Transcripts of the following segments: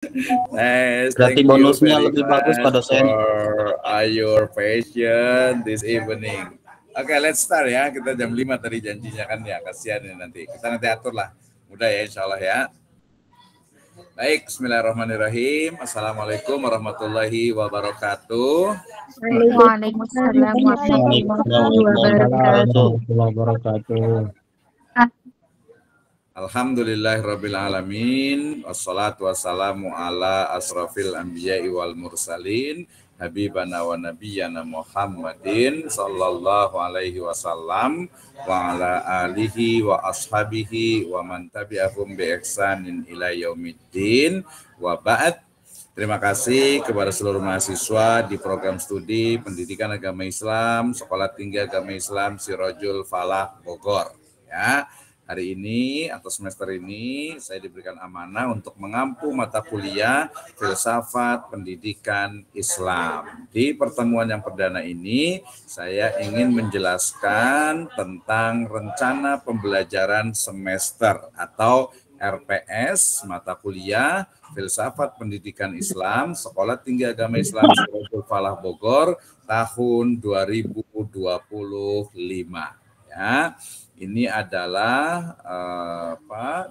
Nice, Berarti thank you bonusnya very lebih bagus Pak much dosen. for your patient this evening. Oke, let's start ya. Kita jam 5 tadi janjinya kan ya. Kasihan ya nanti. Kita nanti atur lah. Mudah ya insya Allah ya. Baik, bismillahirrahmanirrahim. Assalamualaikum warahmatullahi wabarakatuh. Waalaikumsalam warahmatullahi wabarakatuh. Warahmatullahi wabarakatuh. Alhamdulillahirabbil alamin. Wassalatu wassalamu ala asrafil anbiya'i wal mursalin. Habibana wa nabiyyana Muhammadin sallallahu alaihi wasallam wa ala alihi wa ashabihi wa man tabi'ahum bi ihsanin ila yaumiddin wa ba'd. Terima kasih kepada seluruh mahasiswa di program studi Pendidikan Agama Islam Sekolah Tinggi Agama Islam Sirojul Falah Bogor ya. Hari ini atau semester ini saya diberikan amanah untuk mengampu mata kuliah Filsafat Pendidikan Islam. Di pertemuan yang perdana ini saya ingin menjelaskan tentang rencana pembelajaran semester atau RPS mata kuliah Filsafat Pendidikan Islam Sekolah Tinggi Agama Islam Sirojul Falah Bogor tahun 2025 ya. Ini adalah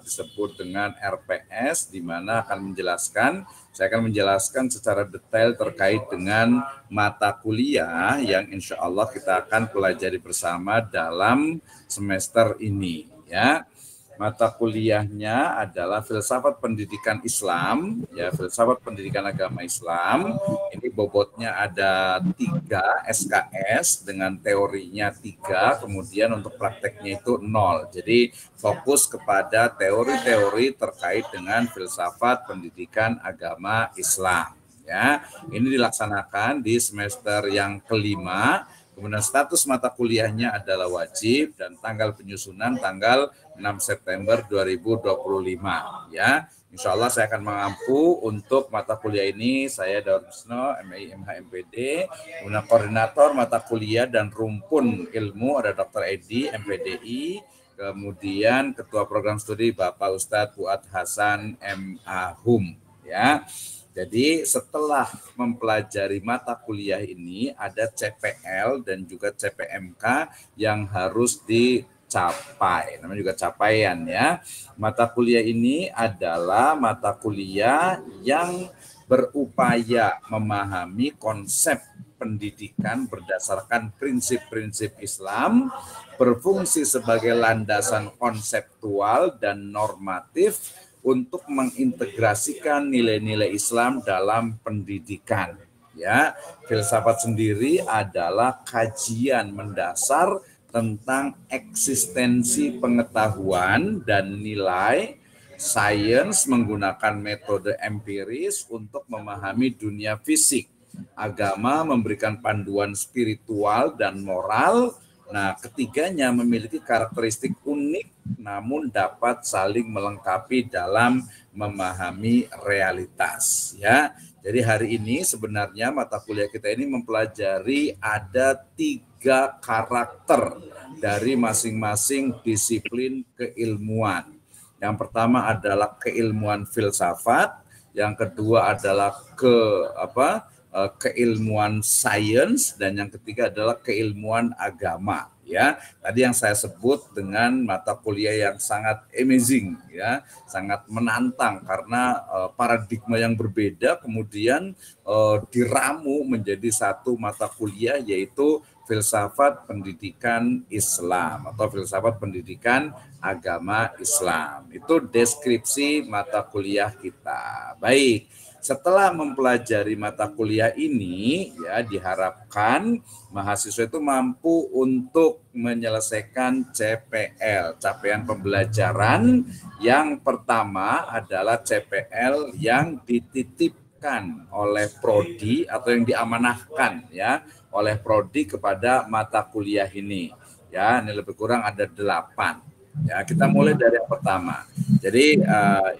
disebut dengan RPS, di mana saya akan menjelaskan secara detail terkait dengan mata kuliah yang insya Allah kita akan pelajari bersama dalam semester ini. Ya, mata kuliahnya adalah Filsafat Pendidikan Islam, ya Filsafat Pendidikan Agama Islam. Ini bobotnya ada 3 SKS dengan teorinya 3, kemudian untuk prakteknya itu 0. Jadi fokus kepada teori-teori terkait dengan Filsafat Pendidikan Agama Islam. Ya, ini dilaksanakan di semester yang kelima. Kemudian status mata kuliahnya adalah wajib dan tanggal penyusunan tanggal 6 September 2025 ya. Insya Allah saya akan mengampu untuk mata kuliah ini. Saya Daud Bisno, MI MH MPD, kemudian koordinator mata kuliah dan rumpun ilmu ada Dr. Edi MPDI, kemudian ketua program studi Bapak Ustadz Fuad Hasan MA HUM ya. Jadi setelah mempelajari mata kuliah ini ada CPL dan juga CPMK yang harus dicapai. Namanya juga capaian ya. Mata kuliah ini adalah mata kuliah yang berupaya memahami konsep pendidikan berdasarkan prinsip-prinsip Islam, berfungsi sebagai landasan konseptual dan normatif untuk mengintegrasikan nilai-nilai Islam dalam pendidikan. Ya, filsafat sendiri adalah kajian mendasar tentang eksistensi pengetahuan dan nilai sains menggunakan metode empiris untuk memahami dunia fisik. Agama memberikan panduan spiritual dan moral. Nah, ketiganya memiliki karakteristik unik namun dapat saling melengkapi dalam memahami realitas ya. Jadi hari ini sebenarnya mata kuliah kita ini mempelajari ada 3 karakter dari masing-masing disiplin keilmuan. Yang pertama adalah keilmuan filsafat, yang kedua adalah keilmuan sains, dan yang ketiga adalah keilmuan agama ya. Tadi yang saya sebut dengan mata kuliah yang sangat amazing ya, sangat menantang karena paradigma yang berbeda kemudian diramu menjadi satu mata kuliah, yaitu Filsafat Pendidikan Islam atau Filsafat Pendidikan Agama Islam. Itu deskripsi mata kuliah kita. Baik. Setelah mempelajari mata kuliah ini, ya diharapkan mahasiswa itu mampu untuk menyelesaikan CPL, capaian pembelajaran. Yang pertama adalah CPL yang dititipkan oleh prodi atau yang diamanahkan ya oleh prodi kepada mata kuliah ini. Ya, ini lebih kurang ada 8. Ya, kita mulai dari yang pertama. Jadi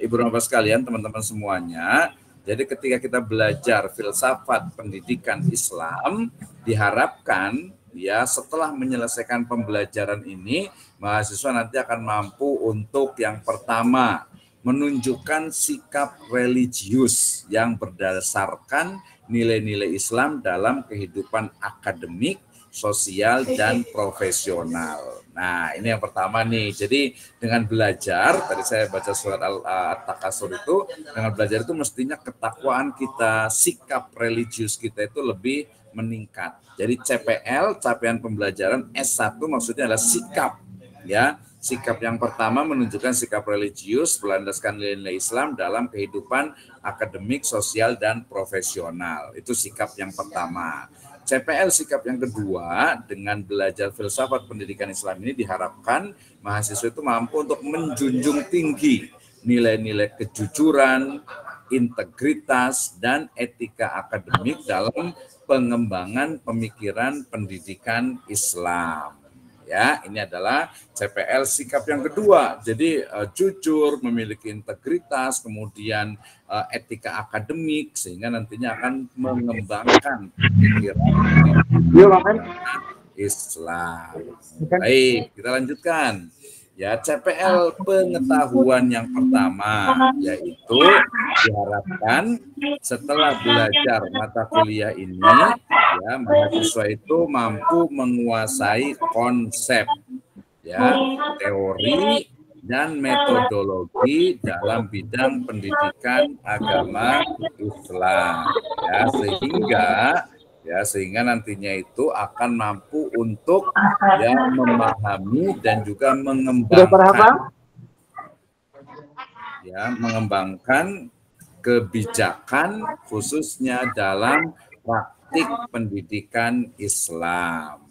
Ibu Bapak sekalian, teman-teman semuanya, jadi ketika kita belajar filsafat pendidikan Islam, diharapkan ya setelah menyelesaikan pembelajaran ini, mahasiswa nanti akan mampu untuk yang pertama menunjukkan sikap religius yang berdasarkan nilai-nilai Islam dalam kehidupan akademik, sosial, dan profesional. Nah, ini yang pertama nih. Jadi dengan belajar, tadi saya baca surat At-Takasur itu, dengan belajar itu mestinya ketakwaan kita, sikap religius kita itu lebih meningkat. Jadi CPL, capaian pembelajaran S1 maksudnya adalah sikap, ya. Sikap yang pertama menunjukkan sikap religius berlandaskan nilai-nilai Islam dalam kehidupan akademik, sosial, dan profesional. Itu sikap yang pertama. CPL sikap yang kedua, dengan belajar filsafat pendidikan Islam ini diharapkan mahasiswa itu mampu untuk menjunjung tinggi nilai-nilai kejujuran, integritas, dan etika akademik dalam pengembangan pemikiran pendidikan Islam. Ya, ini adalah CPL sikap yang kedua. Jadi jujur, memiliki integritas, kemudian etika akademik, sehingga nantinya akan mengembangkan pemikiran Islam. Baik, kita lanjutkan. Ya, CPL pengetahuan yang pertama, yaitu diharapkan setelah belajar mata kuliah ini, ya, mahasiswa itu mampu menguasai konsep, ya, teori dan metodologi dalam bidang pendidikan agama Islam, ya, sehingga nantinya itu akan mampu untuk ya memahami dan juga mengembangkan kebijakan khususnya dalam praktik pendidikan Islam.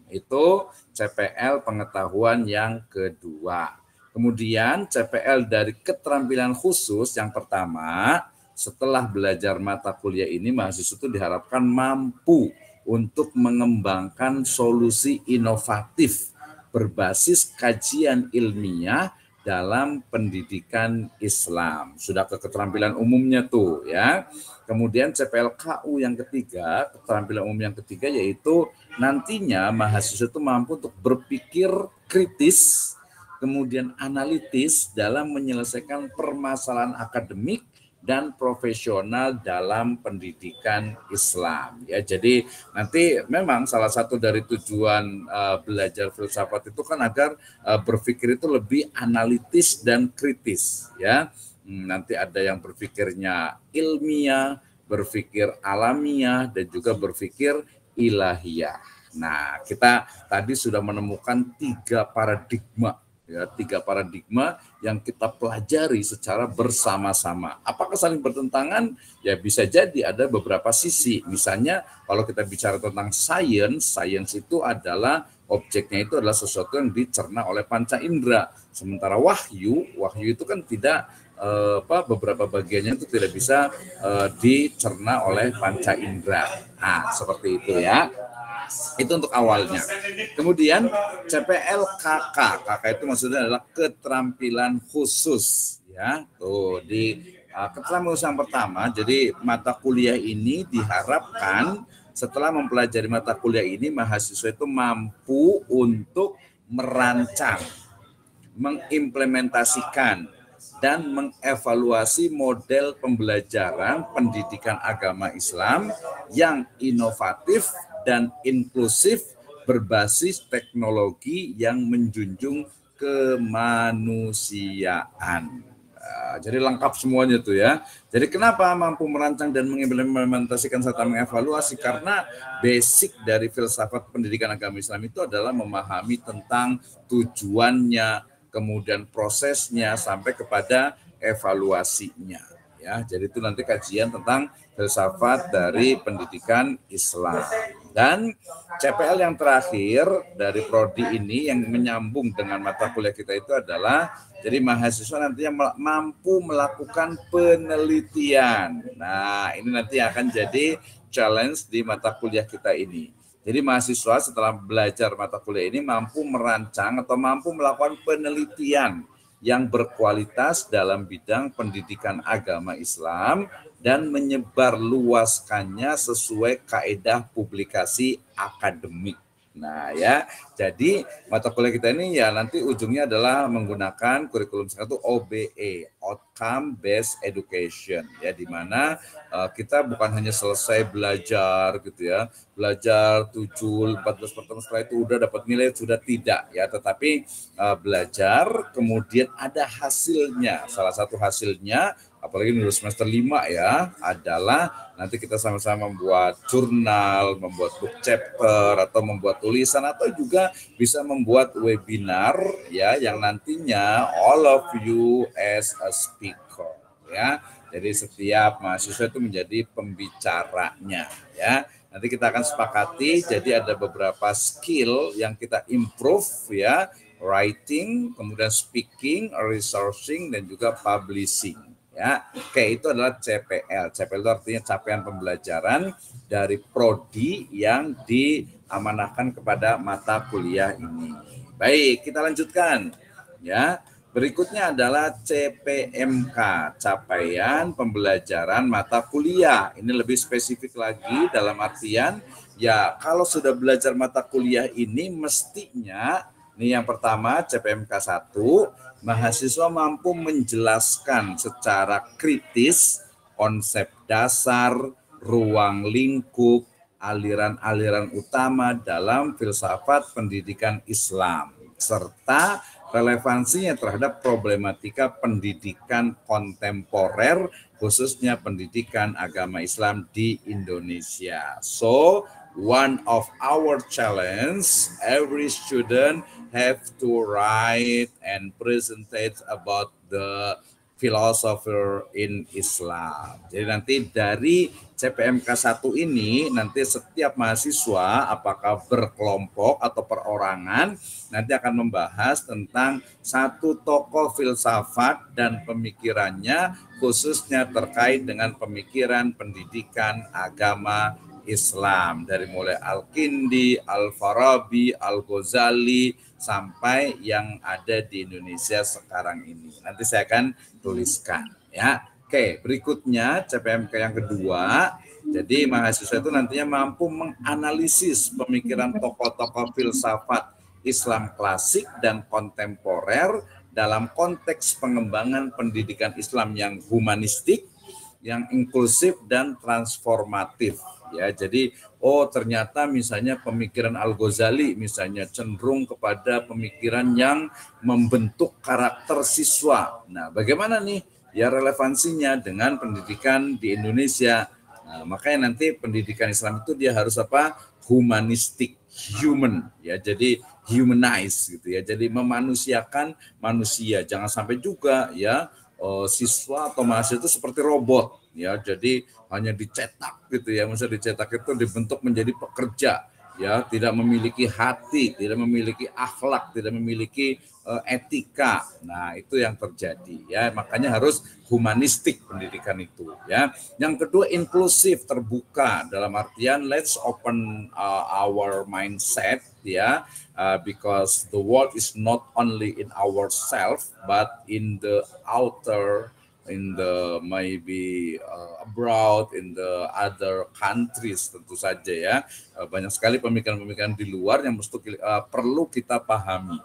Itu CPL pengetahuan yang kedua. Kemudian CPL dari keterampilan khusus yang pertama, setelah belajar mata kuliah ini mahasiswa itu diharapkan mampu untuk mengembangkan solusi inovatif berbasis kajian ilmiah dalam pendidikan Islam. Sudah ke keterampilan umumnya tuh, ya. Kemudian CPL KU yang ketiga, keterampilan umum yang ketiga, yaitu nantinya mahasiswa itu mampu untuk berpikir kritis, kemudian analitis dalam menyelesaikan permasalahan akademik dan profesional dalam pendidikan Islam. Ya, jadi nanti memang salah satu dari tujuan belajar filsafat itu kan agar berpikir itu lebih analitis dan kritis. Ya, nanti ada yang berpikirnya ilmiah, berpikir alamiah, dan juga berpikir ilahiyah. Nah, kita tadi sudah menemukan tiga paradigma yang kita pelajari secara bersama-sama. Apakah saling bertentangan? Ya bisa jadi ada beberapa sisi. Misalnya kalau kita bicara tentang sains itu adalah objeknya itu adalah sesuatu yang dicerna oleh panca indera. Sementara wahyu itu kan tidak beberapa bagiannya itu tidak bisa dicerna oleh panca indera. Nah, seperti itu ya. Itu untuk awalnya. Kemudian CPL KK itu maksudnya adalah keterampilan khusus, ya. Tuh di keterampilan khusus yang pertama. Jadi mata kuliah ini diharapkan setelah mempelajari mata kuliah ini mahasiswa itu mampu untuk merancang, mengimplementasikan dan mengevaluasi model pembelajaran pendidikan agama Islam yang inovatif dan inklusif berbasis teknologi yang menjunjung kemanusiaan. Jadi lengkap semuanya tuh ya. Jadi kenapa mampu merancang dan mengimplementasikan serta mengevaluasi? Karena basic dari filsafat pendidikan agama Islam itu adalah memahami tentang tujuannya, kemudian prosesnya sampai kepada evaluasinya. Ya, jadi itu nanti kajian tentang filsafat dari pendidikan Islam. Dan CPL yang terakhir dari prodi ini yang menyambung dengan mata kuliah kita itu adalah jadi mahasiswa nantinya mampu melakukan penelitian. Nah, ini nanti akan jadi challenge di mata kuliah kita ini. Jadi mahasiswa setelah belajar mata kuliah ini mampu merancang atau mampu melakukan penelitian yang berkualitas dalam bidang pendidikan agama Islam dan menyebarluaskannya sesuai kaedah publikasi akademik. Nah ya, jadi mata kuliah kita ini ya nanti ujungnya adalah menggunakan kurikulum satu OBE, Outcome Based Education, ya di mana kita bukan hanya selesai belajar gitu ya, belajar 14 pertemuan setelah itu udah dapat nilai, sudah tidak ya, tetapi belajar kemudian ada hasilnya. Salah satu hasilnya apalagi di semester 5 ya, adalah nanti kita sama-sama membuat jurnal, membuat book chapter, atau membuat tulisan, atau juga bisa membuat webinar ya, yang nantinya all of you as a speaker ya. Jadi setiap mahasiswa itu menjadi pembicaranya ya. Nanti kita akan sepakati, jadi ada beberapa skill yang kita improve ya, writing, kemudian speaking, researching, dan juga publishing. Ya, oke, itu adalah CPL. CPL itu artinya capaian pembelajaran dari prodi yang diamanahkan kepada mata kuliah ini. Baik, kita lanjutkan. Ya, berikutnya adalah CPMK, capaian pembelajaran mata kuliah. Ini lebih spesifik lagi dalam artian ya kalau sudah belajar mata kuliah ini mestinya ini yang pertama CPMK 1, mahasiswa mampu menjelaskan secara kritis konsep dasar, ruang lingkup, aliran-aliran utama dalam filsafat pendidikan Islam, serta relevansinya terhadap problematika pendidikan kontemporer, khususnya pendidikan agama Islam di Indonesia. So, one of our challenge, every student have to write and presentate about the philosopher in Islam. Jadi nanti dari CPMK 1 ini nanti setiap mahasiswa apakah berkelompok atau perorangan nanti akan membahas tentang satu tokoh filsafat dan pemikirannya khususnya terkait dengan pemikiran pendidikan agama Islam dari mulai Al-Kindi, Al-Farabi, Al-Ghazali sampai yang ada di Indonesia sekarang ini. Nanti saya akan tuliskan ya. Oke, berikutnya CPMK yang kedua. Jadi mahasiswa itu nantinya mampu menganalisis pemikiran tokoh-tokoh filsafat Islam klasik dan kontemporer dalam konteks pengembangan pendidikan Islam yang humanistik, yang inklusif dan transformatif. Ya, jadi ternyata misalnya pemikiran Al-Ghazali misalnya cenderung kepada pemikiran yang membentuk karakter siswa. Nah, bagaimana nih ya relevansinya dengan pendidikan di Indonesia? Nah, makanya nanti pendidikan Islam itu dia harus apa? Humanistik, human ya. Jadi humanize gitu ya. Jadi memanusiakan manusia. Jangan sampai juga ya siswa atau mahasiswa itu seperti robot ya, jadi hanya dicetak gitu ya, misalnya dicetak itu dibentuk menjadi pekerja ya, tidak memiliki hati, tidak memiliki akhlak, tidak memiliki etika. Nah, itu yang terjadi ya, makanya harus humanistik pendidikan itu ya. Yang kedua inklusif, terbuka dalam artian let's open our mindset ya, because the world is not only in ourselves but in the outer, in the maybe abroad, in the other countries tentu saja ya. Banyak sekali pemikiran-pemikiran di luar yang perlu kita pahami.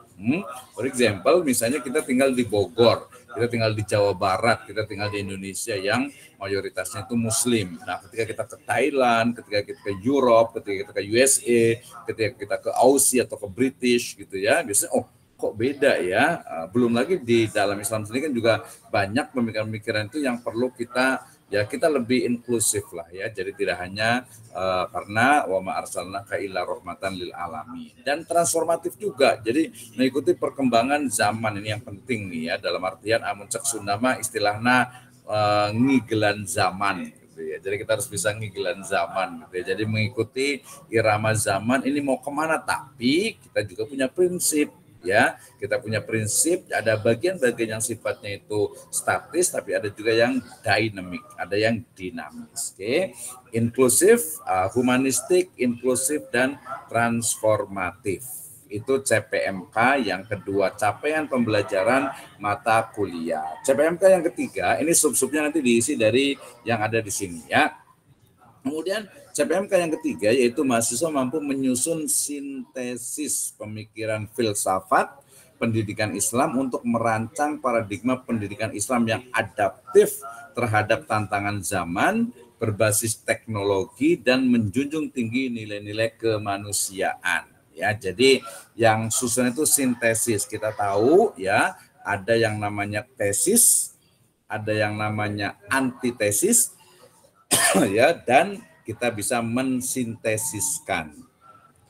For example, misalnya kita tinggal di Bogor, kita tinggal di Jawa Barat, kita tinggal di Indonesia yang mayoritasnya itu Muslim. Nah, ketika kita ke Thailand, ketika kita ke Europe, ketika kita ke USA, ketika kita ke Aussie atau ke British gitu ya, biasanya kok beda ya. Belum lagi di dalam Islam sendiri kan juga banyak pemikiran-pemikiran itu yang perlu kita lebih inklusif lah ya. Jadi tidak hanya karena wa ma arsalnaka illa rahmatan lil alamin, dan transformatif juga. Jadi mengikuti perkembangan zaman ini yang penting nih ya, dalam artian amun cek Sundama istilahnya ngigelan zaman gitu ya. Jadi kita harus bisa ngigelan zaman gitu ya. Jadi mengikuti irama zaman ini mau kemana, tapi kita juga punya prinsip. Ya, kita punya prinsip, ada bagian-bagian yang sifatnya itu statis, tapi ada juga yang dynamic, ada yang dinamis. Oke, inklusif, humanistik, inklusif dan transformatif. Itu CPMK yang kedua, capaian pembelajaran mata kuliah. CPMK yang ketiga, ini sub-subnya nanti diisi dari yang ada di sini ya. Kemudian CPMK yang ketiga yaitu mahasiswa mampu menyusun sintesis pemikiran filsafat pendidikan Islam untuk merancang paradigma pendidikan Islam yang adaptif terhadap tantangan zaman, berbasis teknologi dan menjunjung tinggi nilai-nilai kemanusiaan. Ya, jadi yang susun itu sintesis. Kita tahu ya, ada yang namanya tesis, ada yang namanya antitesis, ya, dan kita bisa mensintesiskan.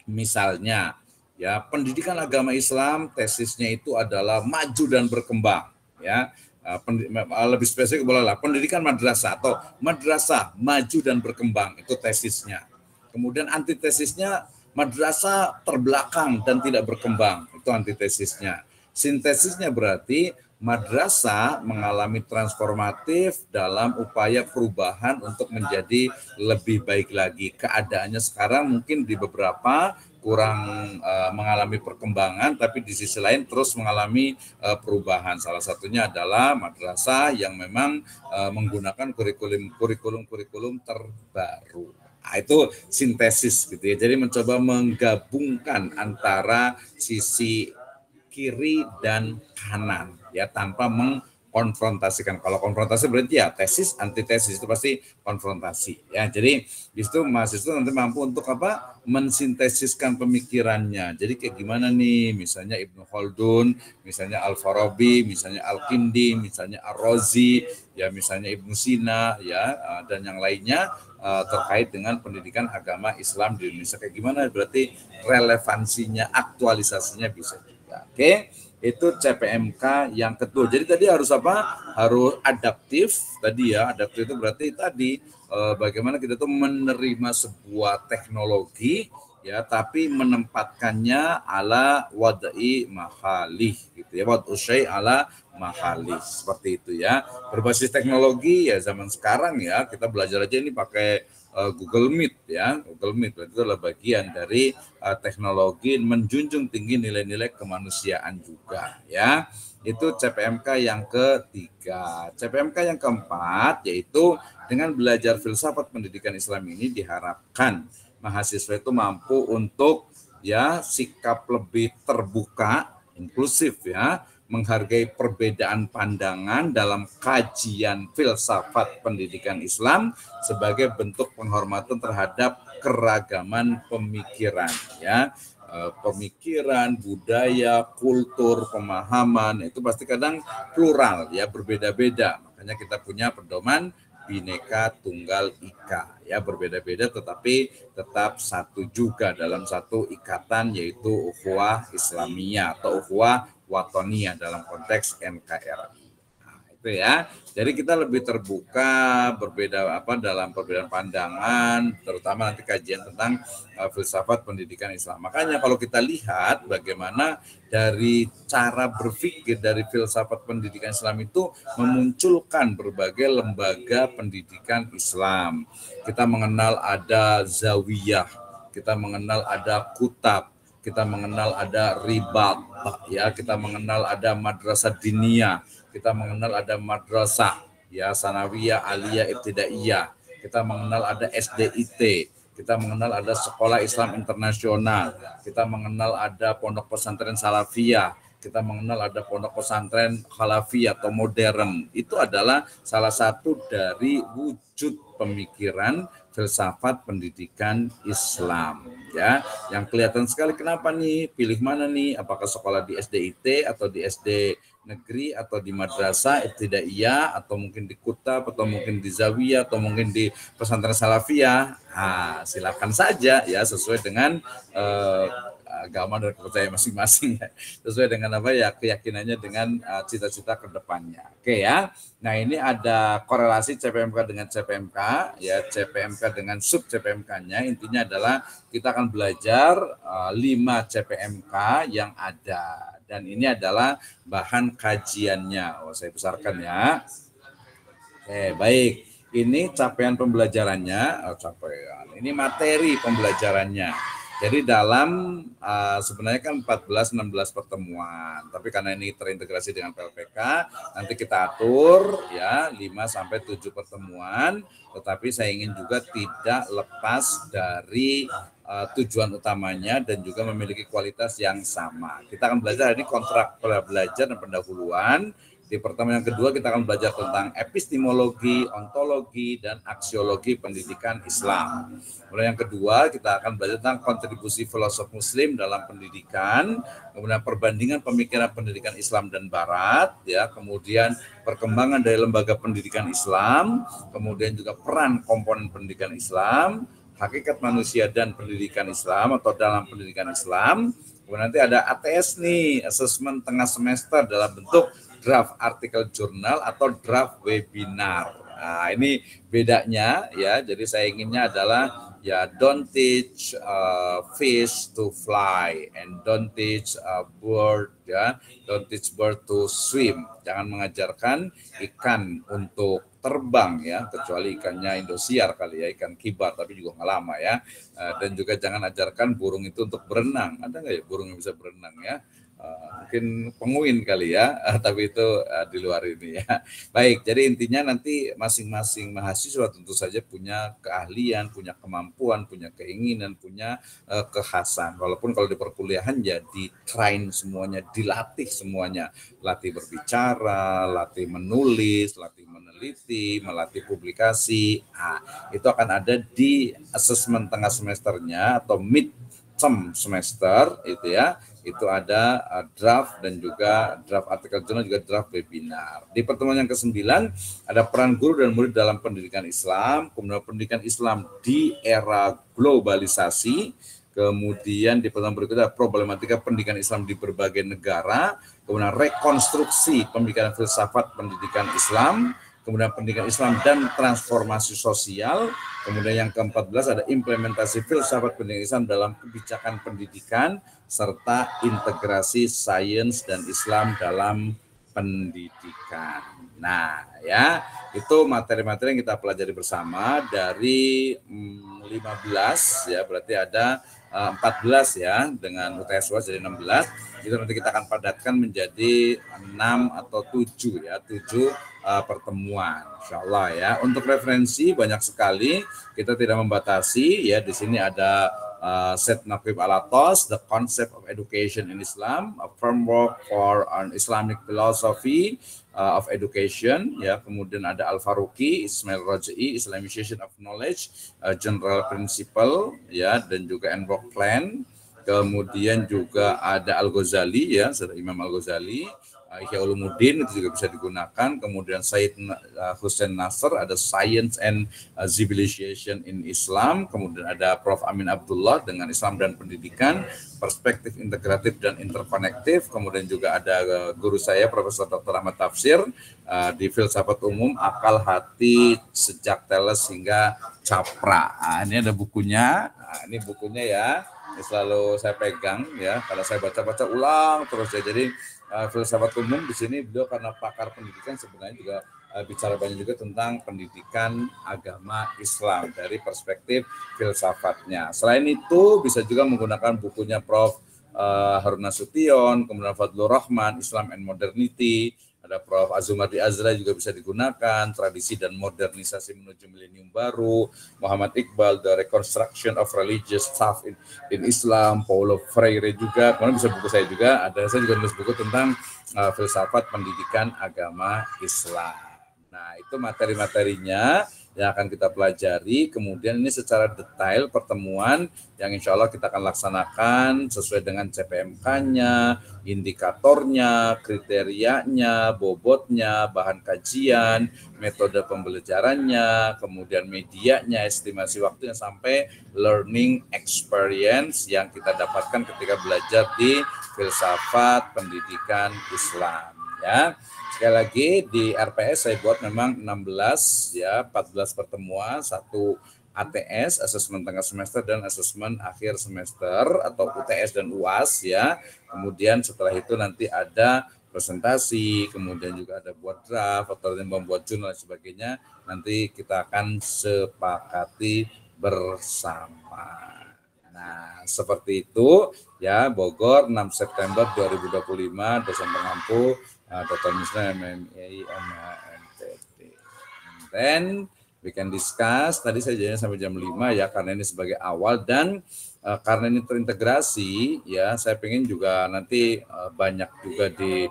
Misalnya, ya, pendidikan agama Islam tesisnya itu adalah maju dan berkembang, ya. Lebih spesifik bolehlah pendidikan madrasah atau madrasah maju dan berkembang, itu tesisnya. Kemudian antitesisnya madrasah terbelakang dan tidak berkembang, itu antitesisnya. Sintesisnya berarti madrasah mengalami transformatif dalam upaya perubahan untuk menjadi lebih baik lagi. Keadaannya sekarang mungkin di beberapa kurang mengalami perkembangan, tapi di sisi lain terus mengalami perubahan. Salah satunya adalah madrasah yang memang menggunakan kurikulum terbaru. Nah, itu sintesis gitu ya. Jadi mencoba menggabungkan antara sisi kiri dan kanan ya tanpa mengkonfrontasikan. Kalau konfrontasi berarti ya tesis antitesis itu pasti konfrontasi ya. Jadi di situ mahasiswa nanti mampu untuk apa? Mensintesiskan pemikirannya. Jadi kayak gimana nih? Misalnya Ibnu Khaldun, misalnya Al-Farabi, misalnya Al-Kindi, misalnya Ar-Razi, ya misalnya Ibnu Sina ya dan yang lainnya terkait dengan pendidikan agama Islam di Indonesia kayak gimana? Berarti relevansinya, aktualisasinya bisa. Oke, itu CPMK yang kedua. Jadi tadi harus apa? Harus adaptif. Tadi ya, adaptif itu berarti tadi bagaimana kita tuh menerima sebuah teknologi ya, tapi menempatkannya ala wad'i mahalih gitu ya, wad'u syai' ala mahalih seperti itu ya. Berbasis teknologi ya zaman sekarang ya, kita belajar aja ini pakai Google Meet ya, Google Meet itu adalah bagian dari teknologi menjunjung tinggi nilai-nilai kemanusiaan juga ya. Itu CPMK yang ketiga. CPMK yang keempat yaitu dengan belajar filsafat pendidikan Islam ini diharapkan mahasiswa itu mampu untuk ya sikap lebih terbuka, inklusif ya, menghargai perbedaan pandangan dalam kajian filsafat pendidikan Islam sebagai bentuk penghormatan terhadap keragaman pemikiran ya. Pemikiran, budaya, kultur, pemahaman itu pasti kadang plural ya, berbeda-beda. Makanya kita punya pedoman Bhinneka Tunggal Ika ya, berbeda-beda tetapi tetap satu juga dalam satu ikatan yaitu ukhuwah Islamiyah atau ukhuwah Watoniyah dalam konteks NKRI. Nah, itu ya. Jadi kita lebih terbuka berbeda apa dalam perbedaan pandangan, terutama nanti kajian tentang filsafat pendidikan Islam. Makanya kalau kita lihat bagaimana dari cara berpikir dari filsafat pendidikan Islam itu memunculkan berbagai lembaga pendidikan Islam. Kita mengenal ada zawiyah, kita mengenal ada kutab, kita mengenal ada ribat, ya, kita mengenal ada madrasah diniyah, kita mengenal ada madrasah ya sanawiyah, aliyah, ibtidaiyah, kita mengenal ada SDIT, kita mengenal ada sekolah Islam internasional, kita mengenal ada pondok pesantren salafiyah, kita mengenal ada pondok pesantren khalafiyah atau modern. Itu adalah salah satu dari wujud pemikiran filsafat pendidikan Islam ya, yang kelihatan sekali. Kenapa nih pilih mana nih, apakah sekolah di SDIT atau di SD negeri atau di madrasah ibtidaiyah atau mungkin di kutab atau mungkin di zawiyah atau mungkin di pesantren salafiyah. Nah, silakan saja ya, sesuai dengan agama dan kepercayaan masing-masing ya. Sesuai dengan apa ya keyakinannya dengan cita-cita ke depannya. Oke ya. Nah, ini ada korelasi CPMK dengan CPMK ya, CPMK dengan sub CPMK-nya. Intinya adalah kita akan belajar 5 CPMK yang ada dan ini adalah bahan kajiannya. Oh, saya besarkan ya. Oke, baik. Ini capaian pembelajarannya, capaian. Ini materi pembelajarannya. Jadi dalam sebenarnya kan 14-16 pertemuan, tapi karena ini terintegrasi dengan PLPK, nanti kita atur ya 5-7 pertemuan, tetapi saya ingin juga tidak lepas dari tujuan utamanya dan juga memiliki kualitas yang sama. Kita akan belajar ini kontrak belajar dan pendahuluan. Di pertemuan yang kedua kita akan belajar tentang epistemologi, ontologi, dan aksiologi pendidikan Islam. Kemudian yang kedua kita akan belajar tentang kontribusi filosof Muslim dalam pendidikan, kemudian perbandingan pemikiran pendidikan Islam dan Barat, ya, kemudian perkembangan dari lembaga pendidikan Islam, kemudian juga peran komponen pendidikan Islam, hakikat manusia dan pendidikan Islam atau dalam pendidikan Islam. Kemudian nanti ada ATS nih, asesmen tengah semester dalam bentuk draft artikel jurnal atau draft webinar. Nah, ini bedanya ya. Jadi saya inginnya adalah ya don't teach fish to fly and don't teach bird ya, don't teach bird to swim. Jangan mengajarkan ikan untuk terbang ya, kecuali ikannya Indosiar kali ya, ikan kibar, tapi juga nggak lama ya. Dan juga jangan ajarkan burung itu untuk berenang. Ada nggak ya burung yang bisa berenang ya? Mungkin penguin kali ya, tapi itu di luar ini ya. Baik, jadi intinya nanti masing-masing mahasiswa tentu saja punya keahlian, punya kemampuan, punya keinginan, punya kekhasan. Walaupun kalau di perkuliahan ya di-train semuanya, dilatih semuanya. Latih berbicara, latih menulis, latih meneliti, melatih publikasi. Nah, itu akan ada di asesmen tengah semesternya atau mid-term semester itu ya. Itu ada draft dan juga draft artikel jurnal, juga draft webinar. Di pertemuan yang ke-9 ada peran guru dan murid dalam pendidikan Islam, kemudian pendidikan Islam di era globalisasi, kemudian di pertemuan berikutnya problematika pendidikan Islam di berbagai negara, kemudian rekonstruksi pemikiran filsafat pendidikan Islam, kemudian pendidikan Islam dan transformasi sosial, kemudian yang ke-14 ada implementasi filsafat pendidikan Islam dalam kebijakan pendidikan, serta integrasi sains dan Islam dalam pendidikan. Nah, ya, itu materi-materi yang kita pelajari bersama dari 15 ya, berarti ada 14 ya, dengan UTS UAS jadi 16. Itu nanti kita akan padatkan menjadi 6 atau 7 ya, 7 pertemuan, insya Allah ya. Untuk referensi banyak sekali, kita tidak membatasi ya. Di sini ada Syed Naqib Alatos, The Concept of Education in Islam, a framework for an Islamic philosophy of education, ya. Kemudian ada Al Faruqi, Ismail Rajai, Islamization of Knowledge, General Principle, ya, dan juga Enrock Plan. Kemudian juga ada Al Ghazali, ya, Imam Al Ghazali. Ihya Ulumuddin itu juga bisa digunakan. Kemudian Said Hussein Nasr, ada Science and Civilization in Islam. Kemudian ada Prof. Amin Abdullah dengan Islam dan Pendidikan, Perspektif Integratif dan Interkonektif. Kemudian juga ada guru saya Profesor Dr. Ahmad Tafsir di Filsafat Umum, Akal Hati Sejak Teles hingga Capra. Ini ada bukunya. Ini bukunya ya. Ini selalu saya pegang ya. Kalau saya baca-baca ulang terus ya. Jadi filsafat umum di sini beliau karena pakar pendidikan sebenarnya juga bicara banyak juga tentang pendidikan agama Islam dari perspektif filsafatnya. Selain itu bisa juga menggunakan bukunya Prof. Harun Nasution, kemudian Fadlur Rahman, Islam and Modernity, ada Prof. Azumardi Azra juga bisa digunakan, Tradisi dan Modernisasi Menuju Milenium Baru, Muhammad Iqbal, The Reconstruction of Religious Thought in Islam, Paulo Freire juga, kemudian bisa buku saya juga, saya juga nulis buku tentang filsafat pendidikan agama Islam. Nah, itu materi-materinya yang akan kita pelajari. Kemudian ini secara detail pertemuan yang insya Allah kita akan laksanakan sesuai dengan CPMK-nya, indikatornya, kriterianya, bobotnya, bahan kajian, metode pembelajarannya, kemudian medianya, estimasi waktunya, sampai learning experience yang kita dapatkan ketika belajar di filsafat pendidikan Islam ya. Sekali lagi di RPS saya buat memang 16 ya, 14 pertemuan, 1 ATS, asesmen tengah semester, dan asesmen akhir semester atau UTS dan UAS ya. Kemudian setelah itu nanti ada presentasi, kemudian juga ada buat draft atau membuat jurnal dan sebagainya. Nanti kita akan sepakati bersama. Nah, seperti itu ya. Bogor 6 September 2025, dosen pengampu Dr. Misna MMI MHMTT. Then we can discuss. Tadi saya jadinya sampai jam 5 ya, karena ini sebagai awal, dan karena ini terintegrasi ya, saya pengen juga nanti banyak juga di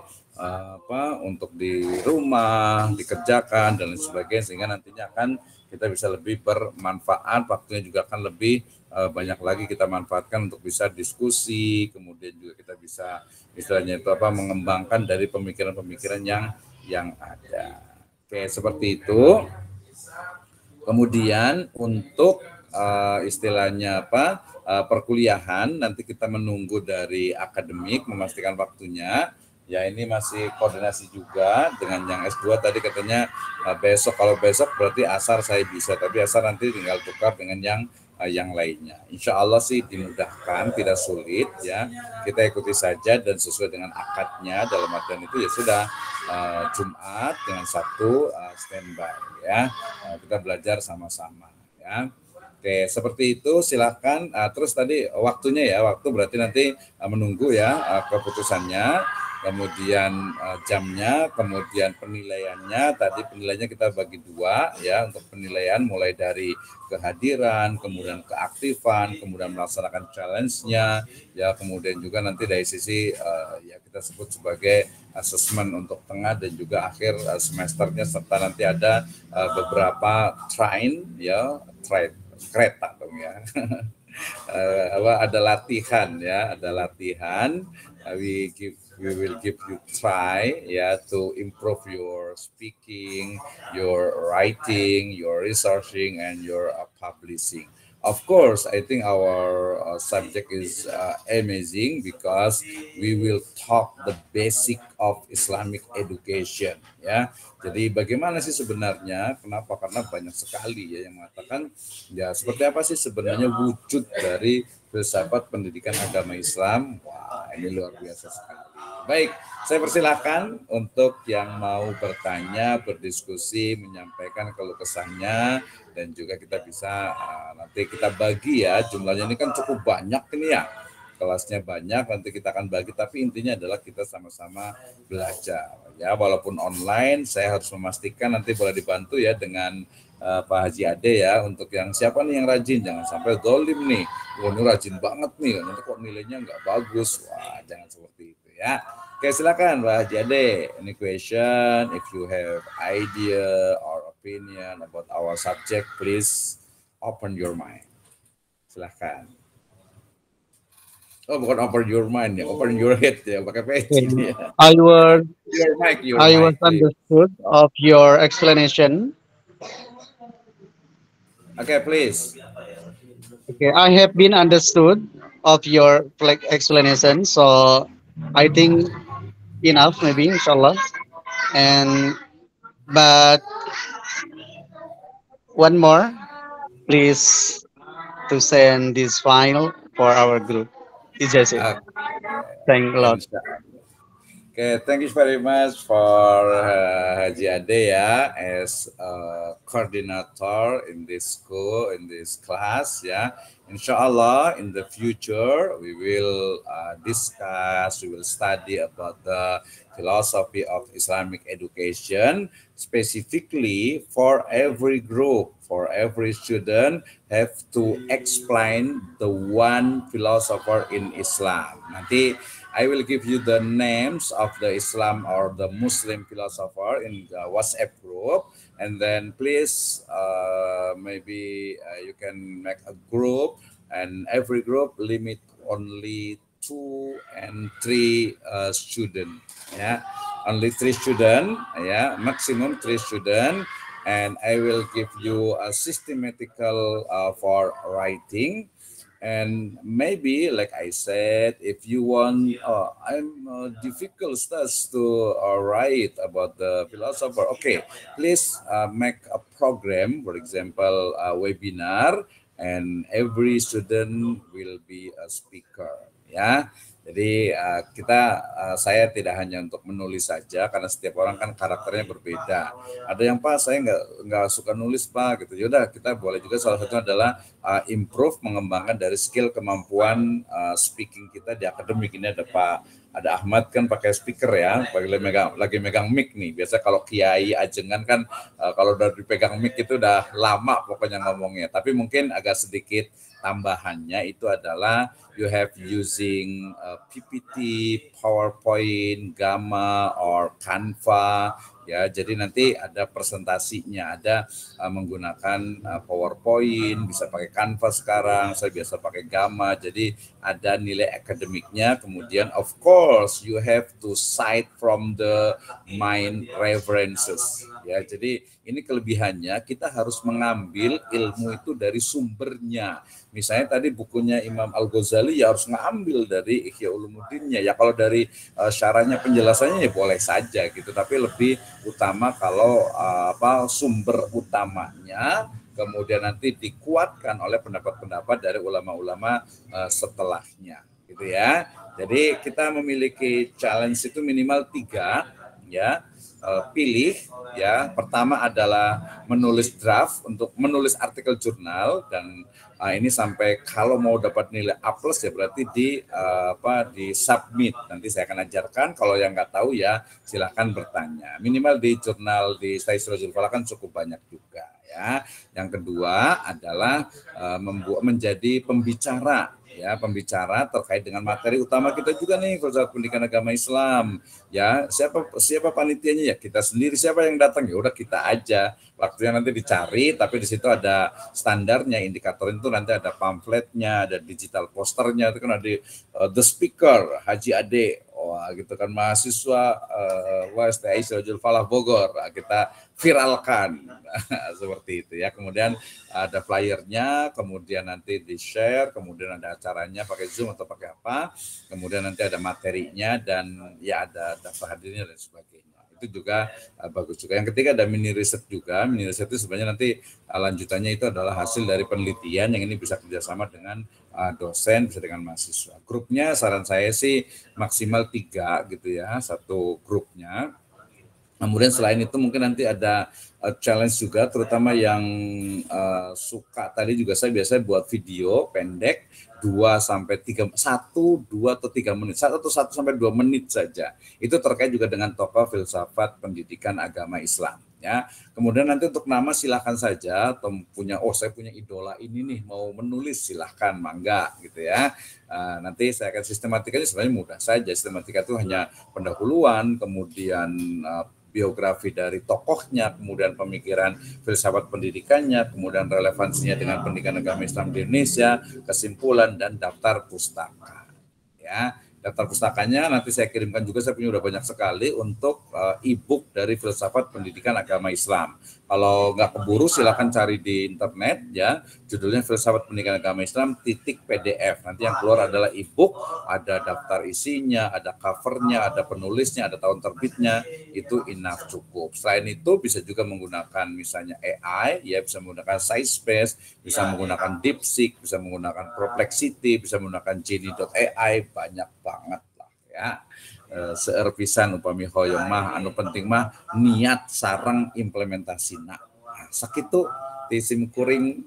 untuk di rumah dikerjakan dan lain sebagainya, sehingga nantinya akan kita bisa lebih bermanfaat, waktunya juga akan lebih banyak lagi kita manfaatkan untuk bisa diskusi, kemudian juga kita bisa istilahnya itu mengembangkan dari pemikiran-pemikiran yang ada. Oke, seperti itu. Kemudian untuk istilahnya perkuliahan, nanti kita menunggu dari akademik memastikan waktunya. Ya, ini masih koordinasi juga dengan yang S2 tadi katanya besok. Kalau besok berarti asar saya bisa, tapi asar nanti tinggal tukar dengan yang lainnya. Insya Allah sih dimudahkan, tidak sulit ya. Kita ikuti saja dan sesuai dengan akadnya, dalam artian itu ya sudah Jumat dengan Sabtu standby ya. Kita belajar sama-sama ya. Oke, seperti itu, silakan. Terus tadi waktunya ya, waktu berarti nanti menunggu ya keputusannya, kemudian jamnya, kemudian penilaiannya. Tadi penilaiannya kita bagi dua ya, untuk penilaian mulai dari kehadiran, kemudian keaktifan, kemudian melaksanakan challenge-nya ya, kemudian juga nanti dari sisi ya kita sebut sebagai assessment untuk tengah dan juga akhir semesternya, serta nanti ada beberapa train ya, kereta dong ya. Ada latihan ya, ada latihan. We will give you try ya to improve your speaking, your writing, your researching, and your publishing. Of course, I think our subject is amazing because we will talk the basic of Islamic education ya. Jadi bagaimana sih sebenarnya? Kenapa? Karena banyak sekali ya yang mengatakan ya seperti apa sih sebenarnya wujud dari filsafat pendidikan agama Islam. Wah, ini luar biasa sekali. Baik, saya persilahkan untuk yang mau bertanya, berdiskusi, menyampaikan keluh kesahnya, dan juga kita bisa nanti kita bagi ya, jumlahnya ini kan cukup banyak ini ya, kelasnya banyak, nanti kita akan bagi, tapi intinya adalah kita sama-sama belajar ya, walaupun online. Saya harus memastikan nanti boleh dibantu ya dengan Pak Haji Ade ya, untuk yang siapa nih yang rajin, jangan sampai dolim nih, wah ini rajin banget nih, nanti kok nilainya nggak bagus, wah jangan seperti itu ya. Oke, silakan Pak Haji Ade, any question, if you have idea or opinion about our subject, please open your mind. Silahkan. Oh, bukan open your mind ya, open your head ya, pakai peci ya. I was Your mic, understood of your explanation. Okay, please. Okay, I have been understood of your explanation, so I think enough maybe, inshallah. And but one more, please, to send this file for our group. It's just it. Thank a lot. Okay, thank you very much for Haji Ade ya, as a coordinator in this school, in this class ya. Inshallah in the future we will discuss, we will study about the philosophy of Islamic education, specifically for every group, for every student have to explain the one philosopher in Islam. Nanti I will give you the names of the Islam or the Muslim philosopher in the WhatsApp group, and then please maybe you can make a group, and every group limit only 2 and 3 students. Yeah, only 3 students. Yeah, maximum 3 students, and I will give you a systematical for writing. And maybe, like I said, if you want, I'm difficult stuff to write about the philosopher. Okay, please make a program, for example, a webinar, and every student will be a speaker. Yeah, Jadi saya tidak hanya untuk menulis saja karena setiap orang kan karakternya berbeda. Ada yang Pak saya nggak suka nulis Pak gitu. Yaudah kita boleh juga salah satu adalah improve mengembangkan dari skill kemampuan speaking kita di akademik. Ini ada Ahmad kan pakai speaker ya, lagi megang mic nih. Biasa kalau Kiai Ajengan kan kalau udah dipegang mic itu udah lama pokoknya ngomongnya. Tapi mungkin agak sedikit tambahannya itu adalah you have using PPT, PowerPoint, Gamma, or Canva. Ya, jadi nanti ada presentasinya, ada menggunakan PowerPoint, bisa pakai Canva sekarang, saya biasa pakai Gamma, jadi ada nilai akademiknya. Kemudian of course you have to cite from the main references. Ya, jadi ini kelebihannya kita harus mengambil ilmu itu dari sumbernya. Misalnya tadi bukunya Imam Al-Ghazali ya harus ngambil dari Ihya Ulumuddinnya. Ya kalau dari syarahnya penjelasannya ya boleh saja gitu, tapi lebih utama kalau sumber utamanya kemudian nanti dikuatkan oleh pendapat-pendapat dari ulama-ulama setelahnya gitu ya. Jadi kita memiliki challenge itu minimal 3 ya. Pilih ya, pertama adalah menulis draft untuk menulis artikel jurnal, dan ini sampai kalau mau dapat nilai A+ ya berarti di submit. Nanti saya akan ajarkan, kalau yang nggak tahu ya silahkan bertanya. Minimal di jurnal di Sirajul Falah kan cukup banyak juga ya. Yang kedua adalah menjadi pembicara. Ya, pembicara terkait dengan materi utama kita juga nih, Filsafat Pendidikan Agama Islam. Ya, siapa panitianya ya kita sendiri, siapa yang datang ya udah kita aja. Waktunya nanti dicari, tapi di situ ada standarnya, indikator itu nanti ada pamfletnya, ada digital posternya, itu kan ada the speaker Haji Ade, wah gitu kan, mahasiswa WSTI Sirajul Falah Bogor, kita viralkan seperti itu ya. Kemudian ada flyernya, kemudian nanti di share, kemudian ada acaranya pakai Zoom atau pakai apa, kemudian nanti ada materinya dan ya ada daftar hadirnya dan sebagainya. Itu juga bagus juga. Yang ketiga ada mini riset juga. Mini riset itu sebenarnya nanti lanjutannya itu adalah hasil dari penelitian yang ini bisa kerjasama dengan dosen, bisa dengan mahasiswa. Grupnya saran saya sih maksimal 3 gitu ya, satu grupnya. Kemudian selain itu mungkin nanti ada challenge juga, terutama yang suka tadi juga saya biasanya buat video pendek 2 sampai 3 menit, 1 sampai 2 menit saja. Itu terkait juga dengan tokoh filsafat pendidikan agama Islam ya. Kemudian nanti untuk nama silahkan saja, atau saya punya idola ini nih mau menulis, silahkan mangga gitu ya. Nanti saya akan sistematikanya sebenarnya mudah saja. Sistematika itu hanya pendahuluan, kemudian biografi dari tokohnya, kemudian pemikiran filsafat pendidikannya, kemudian relevansinya dengan pendidikan agama Islam di Indonesia, kesimpulan, dan daftar pustaka. Ya, daftar pustakanya nanti saya kirimkan juga, saya punya udah banyak sekali untuk e-book dari filsafat pendidikan agama Islam. Kalau nggak keburu silakan cari di internet ya, judulnya Filsafat Pendidikan Agama Islam .pdf. Nanti yang keluar adalah e-book, ada daftar isinya, ada covernya, ada penulisnya, ada tahun terbitnya, itu enough cukup. Selain itu bisa juga menggunakan misalnya AI, ya bisa menggunakan SciSpace, bisa menggunakan DeepSeek, bisa menggunakan Perplexity, bisa menggunakan Genie.ai, banyak banget lah ya. Seerpisan upami hoyong mah anu penting mah niat sarang implementasi sakitu tisim kuring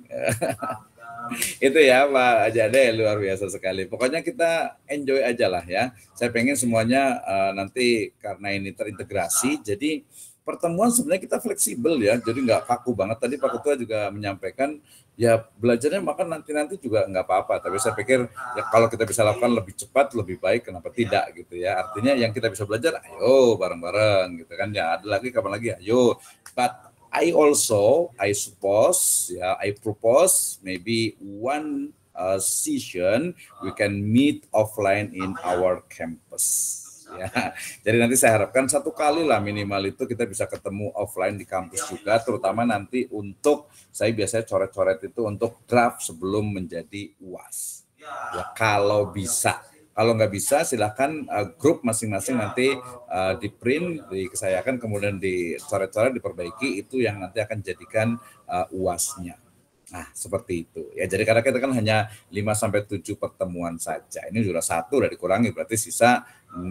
itu ya Pak Jade, luar biasa sekali. Pokoknya kita enjoy aja lah ya. Saya pengen semuanya nanti karena ini terintegrasi, jadi pertemuan sebenarnya kita fleksibel ya, jadi nggak kaku banget. Tadi Pak Ketua juga menyampaikan ya belajarnya makan nanti juga nggak apa-apa, tapi saya pikir ya kalau kita bisa lakukan lebih cepat lebih baik, kenapa tidak gitu ya. Artinya yang kita bisa belajar ayo bareng-bareng gitu kan ya, ada lagi kapan lagi ayo. But I propose maybe one session we can meet offline in our campus. Ya, jadi nanti saya harapkan 1 kali lah minimal itu kita bisa ketemu offline di kampus juga, terutama nanti untuk saya biasanya coret-coret itu untuk draft sebelum menjadi UAS. Ya, kalau bisa. Kalau nggak bisa silakan grup masing-masing nanti di print, dikesayakan, kemudian dicoret-coret, diperbaiki, itu yang nanti akan jadikan UAS-nya. Nah, seperti itu. Ya, jadi karena kita kan hanya 5-7 pertemuan saja. Ini sudah 1 udah dikurangi, berarti sisa 6.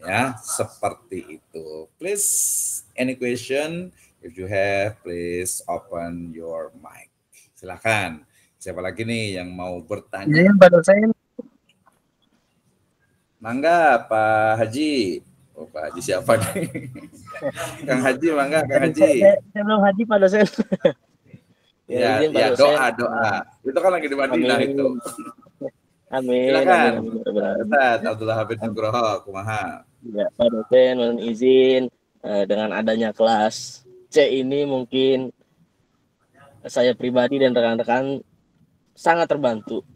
Ya, seperti itu. Please, any question? If you have, please open your mic. Silakan. Siapa lagi nih yang mau bertanya? Iya, Pak dosen. Mangga, Pak Haji. Oh, Pak Haji siapa nih? Kang Haji, mangga, Kang Haji. Saya belum haji, Pak dosen. Ya, izin, Pak ya dosen. doa. Itu kan lagi di Madinah itu. Amin. Silakan. Amin. Ustaz Abdullah Habib Nugroho, kumaha? Ya, Pak dosen, mohon izin dengan adanya kelas C ini mungkin saya pribadi dan rekan-rekan sangat terbantu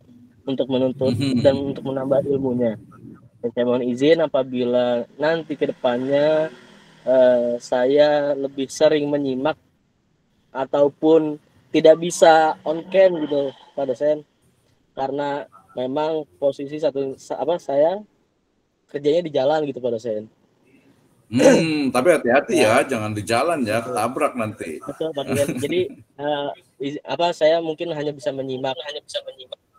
untuk menuntut dan untuk menambah ilmunya. Dan saya mohon izin apabila nanti ke depannya saya lebih sering menyimak ataupun tidak bisa on cam gitu Pak dosen, karena memang posisi saya kerjanya di jalan gitu Pak dosen. Tapi hati-hati ya, jangan di jalan ya, ketabrak nanti. Betul Pak dosen. Jadi saya mungkin hanya bisa menyimak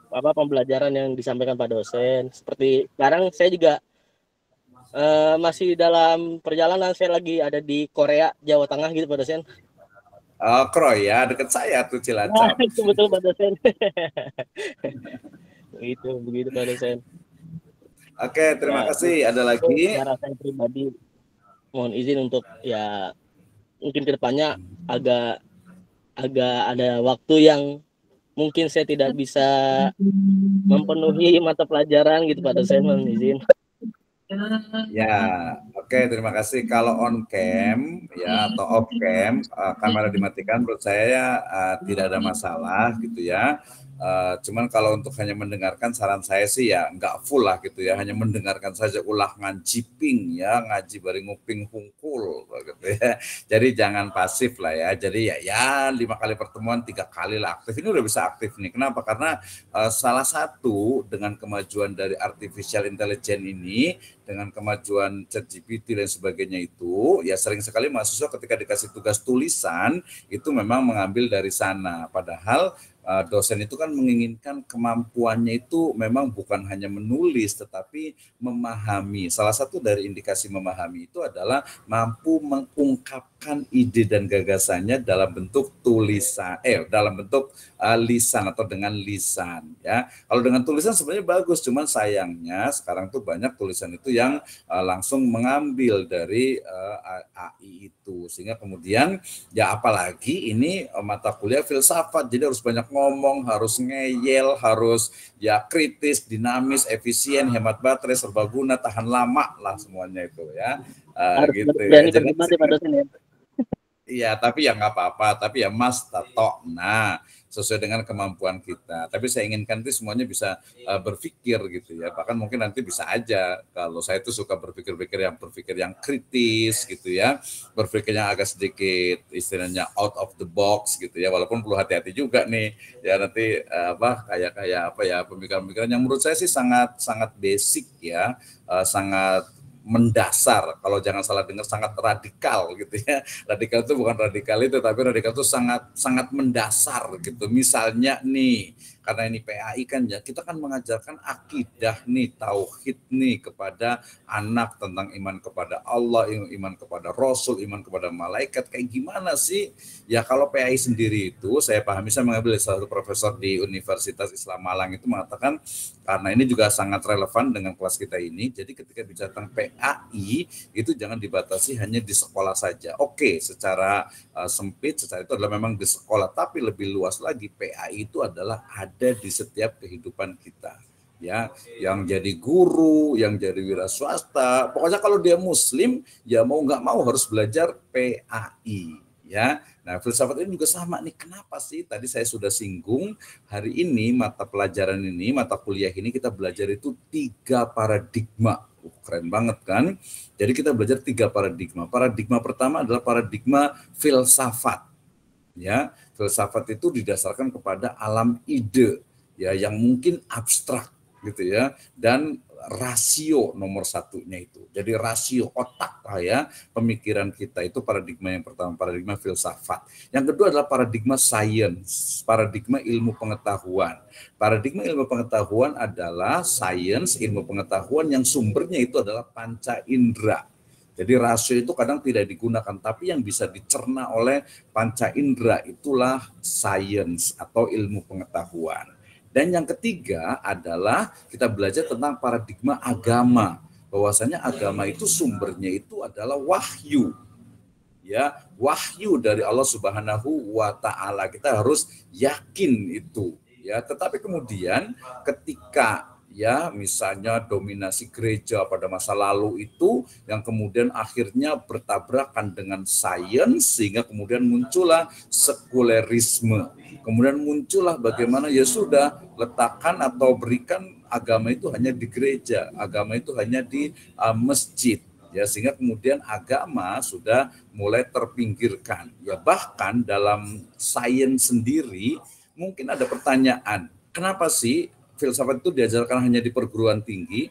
pembelajaran yang disampaikan Pak dosen. Seperti sekarang saya juga masih dalam perjalanan, saya lagi ada di Korea, Jawa Tengah gitu Pak dosen. Kroya, dekat saya tuh Cilacap. Itu betul Pak dosen. Begitu Pak dosen. Oke, terima kasih. Ada lagi? Cara saya pribadi mohon izin untuk ya mungkin kedepannya agak ada waktu yang mungkin saya tidak bisa memenuhi mata pelajaran gitu Pak dosen, mohon izin. Ya, oke, terima kasih. Kalau on cam ya atau off cam, kamera dimatikan menurut saya tidak ada masalah gitu ya. Cuman kalau untuk hanya mendengarkan, saran saya sih ya nggak full lah gitu ya, hanya mendengarkan saja, ulah nganciping ya, ngaji bari nguping hungkul gitu ya. Jadi jangan pasif lah ya. Jadi ya 5 kali pertemuan 3 kali lah aktif. Ini udah bisa aktif nih. Kenapa? Karena salah satu dengan kemajuan dari artificial intelligence ini, dengan kemajuan ChatGPT dan sebagainya itu, ya sering sekali mahasiswa ketika dikasih tugas tulisan itu memang mengambil dari sana. Padahal dosen itu kan menginginkan kemampuannya itu memang bukan hanya menulis tetapi memahami. Salah satu dari indikasi memahami itu adalah mampu mengungkapkan ide dan gagasannya dalam bentuk tulisan, dalam bentuk lisan atau dengan lisan ya. Kalau dengan tulisan sebenarnya bagus, cuman sayangnya sekarang tuh banyak tulisan itu yang langsung mengambil dari AI itu, sehingga kemudian ya apalagi ini mata kuliah filsafat, jadi harus banyak ngomong, harus ngeyel, harus ya kritis, dinamis, efisien, hemat baterai, serbaguna, tahan lama lah semuanya itu ya. Gitu ya. Iya, tapi ya nggak apa-apa, tapi ya mas tato, nah sesuai dengan kemampuan kita. Tapi saya inginkan itu semuanya bisa berpikir gitu ya. Bahkan mungkin nanti bisa aja, kalau saya itu suka berpikir yang kritis gitu ya, berpikir yang agak sedikit istilahnya out of the box gitu ya. Walaupun perlu hati-hati juga nih ya, nanti kayak pemikiran-pemikiran yang menurut saya sih sangat basic ya, sangat mendasar, kalau jangan salah dengar, sangat radikal gitu ya. Radikal itu bukan radikal itu, tapi radikal itu sangat mendasar gitu. Misalnya nih, karena ini PAI kan ya, kita kan mengajarkan akidah nih, tauhid nih kepada anak, tentang iman kepada Allah, iman kepada Rasul, iman kepada malaikat. Kayak gimana sih? Ya kalau PAI sendiri itu, saya pahami, saya mengambil salah satu profesor di Universitas Islam Malang itu mengatakan, karena ini juga sangat relevan dengan kelas kita ini, jadi ketika bicara tentang PAI itu jangan dibatasi hanya di sekolah saja. Oke, secara sempit, secara itu adalah memang di sekolah, tapi lebih luas lagi PAI itu adalah ada di setiap kehidupan kita. Ya, yang jadi guru, yang jadi wira swasta, pokoknya kalau dia muslim ya mau nggak mau harus belajar PAI ya. Nah, filsafat ini juga sama nih. Kenapa sih? Tadi saya sudah singgung, hari ini mata pelajaran ini, mata kuliah ini kita belajar itu 3 paradigma. Keren banget kan? Jadi kita belajar 3 paradigma. Paradigma pertama adalah paradigma filsafat. Ya, filsafat itu didasarkan kepada alam ide ya, yang mungkin abstrak gitu ya, dan rasio nomor satunya itu. Jadi rasio otak lah ya, pemikiran kita itu paradigma yang pertama, paradigma filsafat. Yang kedua adalah paradigma sains, paradigma ilmu pengetahuan. Paradigma ilmu pengetahuan adalah sains, ilmu pengetahuan yang sumbernya itu adalah panca indera. Jadi rasio itu kadang tidak digunakan, tapi yang bisa dicerna oleh panca indera itulah sains atau ilmu pengetahuan. Dan yang ketiga adalah kita belajar tentang paradigma agama. Bahwasanya agama itu sumbernya itu adalah wahyu. Ya, wahyu dari Allah Subhanahu wa taala. Kita harus yakin itu, ya. Tetapi kemudian ketika ya misalnya dominasi gereja pada masa lalu itu yang kemudian akhirnya bertabrakan dengan sains sehingga kemudian muncullah sekulerisme. Kemudian muncullah bagaimana ya sudah letakkan atau berikan agama itu hanya di gereja, agama itu hanya di masjid. Ya, sehingga kemudian agama sudah mulai terpinggirkan. Ya, bahkan dalam sains sendiri mungkin ada pertanyaan, kenapa sih filsafat itu diajarkan hanya di perguruan tinggi?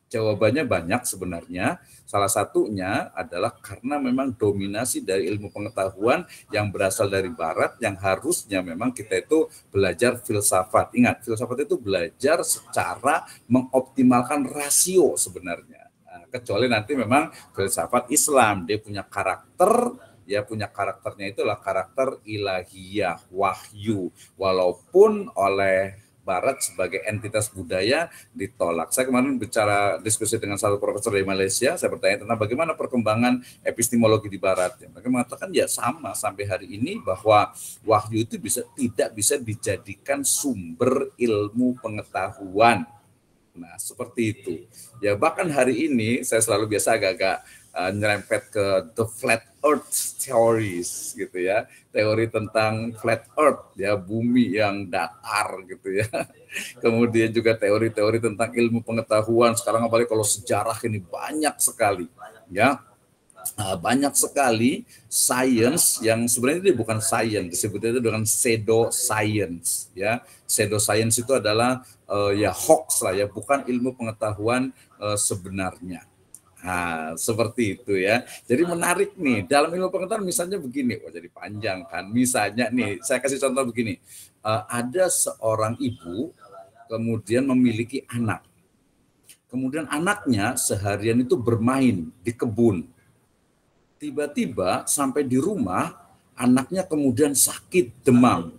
Jawabannya banyak sebenarnya. Salah satunya adalah karena memang dominasi dari ilmu pengetahuan yang berasal dari barat, yang harusnya memang kita itu belajar filsafat. Ingat, filsafat itu belajar secara mengoptimalkan rasio sebenarnya. Kecuali nanti memang filsafat Islam, dia punya karakter, ya punya karakternya itulah karakter ilahiyah, wahyu, walaupun oleh Barat sebagai entitas budaya ditolak. Saya kemarin bicara diskusi dengan satu profesor dari Malaysia, saya bertanya tentang bagaimana perkembangan epistemologi di Barat. Mereka mengatakan ya sama sampai hari ini bahwa wahyu itu tidak bisa dijadikan sumber ilmu pengetahuan. Nah, seperti itu. Ya, bahkan hari ini saya selalu biasa agak-agak nyerempet ke the flat earth theories gitu ya. Teori tentang flat earth ya, bumi yang datar gitu ya. Kemudian juga teori-teori tentang ilmu pengetahuan. Sekarang apalagi kalau sejarah ini banyak sekali ya. Banyak sekali sains yang sebenarnya dia bukan sains, disebutnya itu dengan pseudo science ya. Pseudo science itu adalah ya hoax lah ya, bukan ilmu pengetahuan sebenarnya. Nah, seperti itu ya. Jadi menarik nih, dalam ilmu pengetahuan misalnya begini, jadi panjang kan. Misalnya nih, saya kasih contoh begini. Ada seorang ibu kemudian memiliki anak. Kemudian anaknya seharian itu bermain di kebun. Tiba-tiba sampai di rumah, anaknya kemudian sakit demam.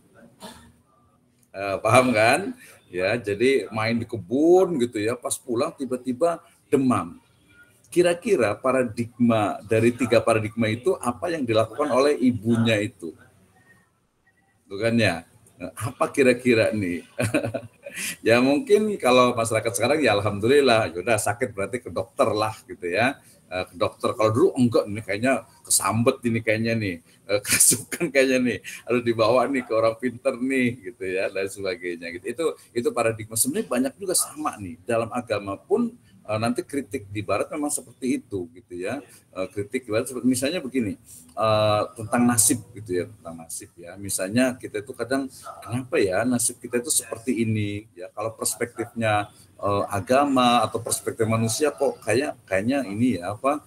Paham kan? Ya, jadi main di kebun gitu ya, pas pulang tiba-tiba demam. Kira-kira paradigma dari 3 paradigma itu apa yang dilakukan oleh ibunya itu? Bukan ya? Apa kira-kira nih? Ya mungkin kalau masyarakat sekarang ya alhamdulillah, ya udah sakit berarti ke dokter lah gitu ya. Ke dokter. Kalau dulu enggak, ini kayaknya kesambet ini kayaknya nih, kerasukan kayaknya nih, harus dibawa nih ke orang pinter nih gitu ya dan sebagainya gitu. Itu paradigma. Sebenarnya banyak juga sama nih dalam agama pun. Nanti kritik di barat memang seperti itu gitu ya. Kritik di barat misalnya begini, tentang nasib gitu ya, tentang nasib ya. Misalnya kita itu kadang kenapa ya nasib kita itu seperti ini ya, kalau perspektifnya agama atau perspektif manusia kok kayaknya ini ya apa,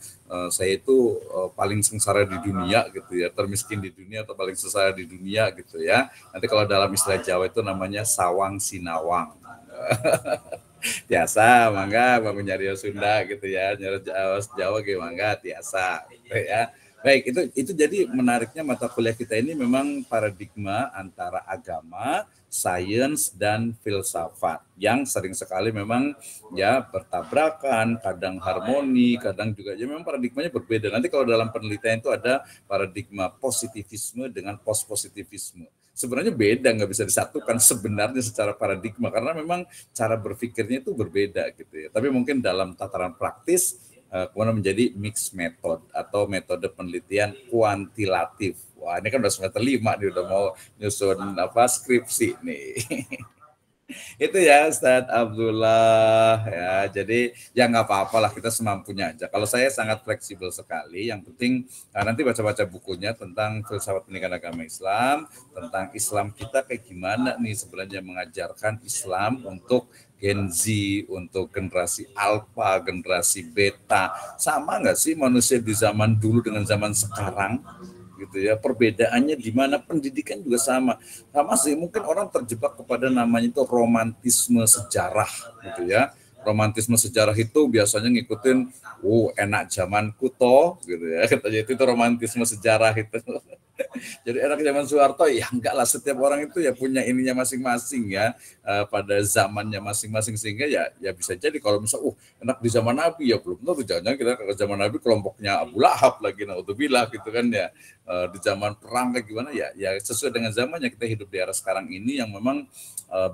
saya itu paling sengsara di dunia gitu ya, termiskin di dunia atau paling sengsara di dunia gitu ya. Nanti kalau dalam istilah Jawa itu namanya sawang sinawang. Tiasa mangga bangun nyari Sunda gitu ya, nyari Jawa ge mangga tiasa gitu ya. Baik, itu jadi menariknya mata kuliah kita ini memang paradigma antara agama, sains dan filsafat yang sering sekali memang ya bertabrakan, kadang harmoni, kadang juga ya memang paradigmanya berbeda. Nanti kalau dalam penelitian itu ada paradigma positivisme dengan postpositivisme. Sebenarnya beda, nggak bisa disatukan sebenarnya secara paradigma karena memang cara berpikirnya itu berbeda gitu ya. Tapi mungkin dalam tataran praktis kemudian menjadi mixed method atau metode penelitian kuantitatif. Wah, ini kan udah semester 5 nih, udah mau nyusun skripsi nih. Itu ya Ustadz Abdullah ya. Jadi ya nggak apa-apa lah, kita semampunya aja. Kalau saya sangat fleksibel sekali. Yang penting nanti baca-baca bukunya tentang filsafat pendidikan agama Islam, tentang Islam kita kayak gimana nih sebenarnya mengajarkan Islam untuk Gen Z, untuk generasi Alpha, generasi Beta. Sama nggak sih manusia di zaman dulu dengan zaman sekarang? Gitu ya, perbedaannya di mana, pendidikan juga sama sih, mungkin orang terjebak kepada namanya itu romantisme sejarah gitu ya. Romantisme sejarah itu biasanya ngikutin enak zamanku toh gitu ya, katanya itu romantisme sejarah itu. Jadi enak zaman Soeharto ya enggak lah, setiap orang itu ya punya ininya masing-masing ya, pada zamannya masing-masing, sehingga ya bisa jadi kalau misal enak di zaman Nabi ya belum tentu, jangan kita ke zaman Nabi kelompoknya Abu Lahab lagi, naudzubillah gitu kan ya. Di zaman perang kayak gimana ya sesuai dengan zamannya. Kita hidup di era sekarang ini yang memang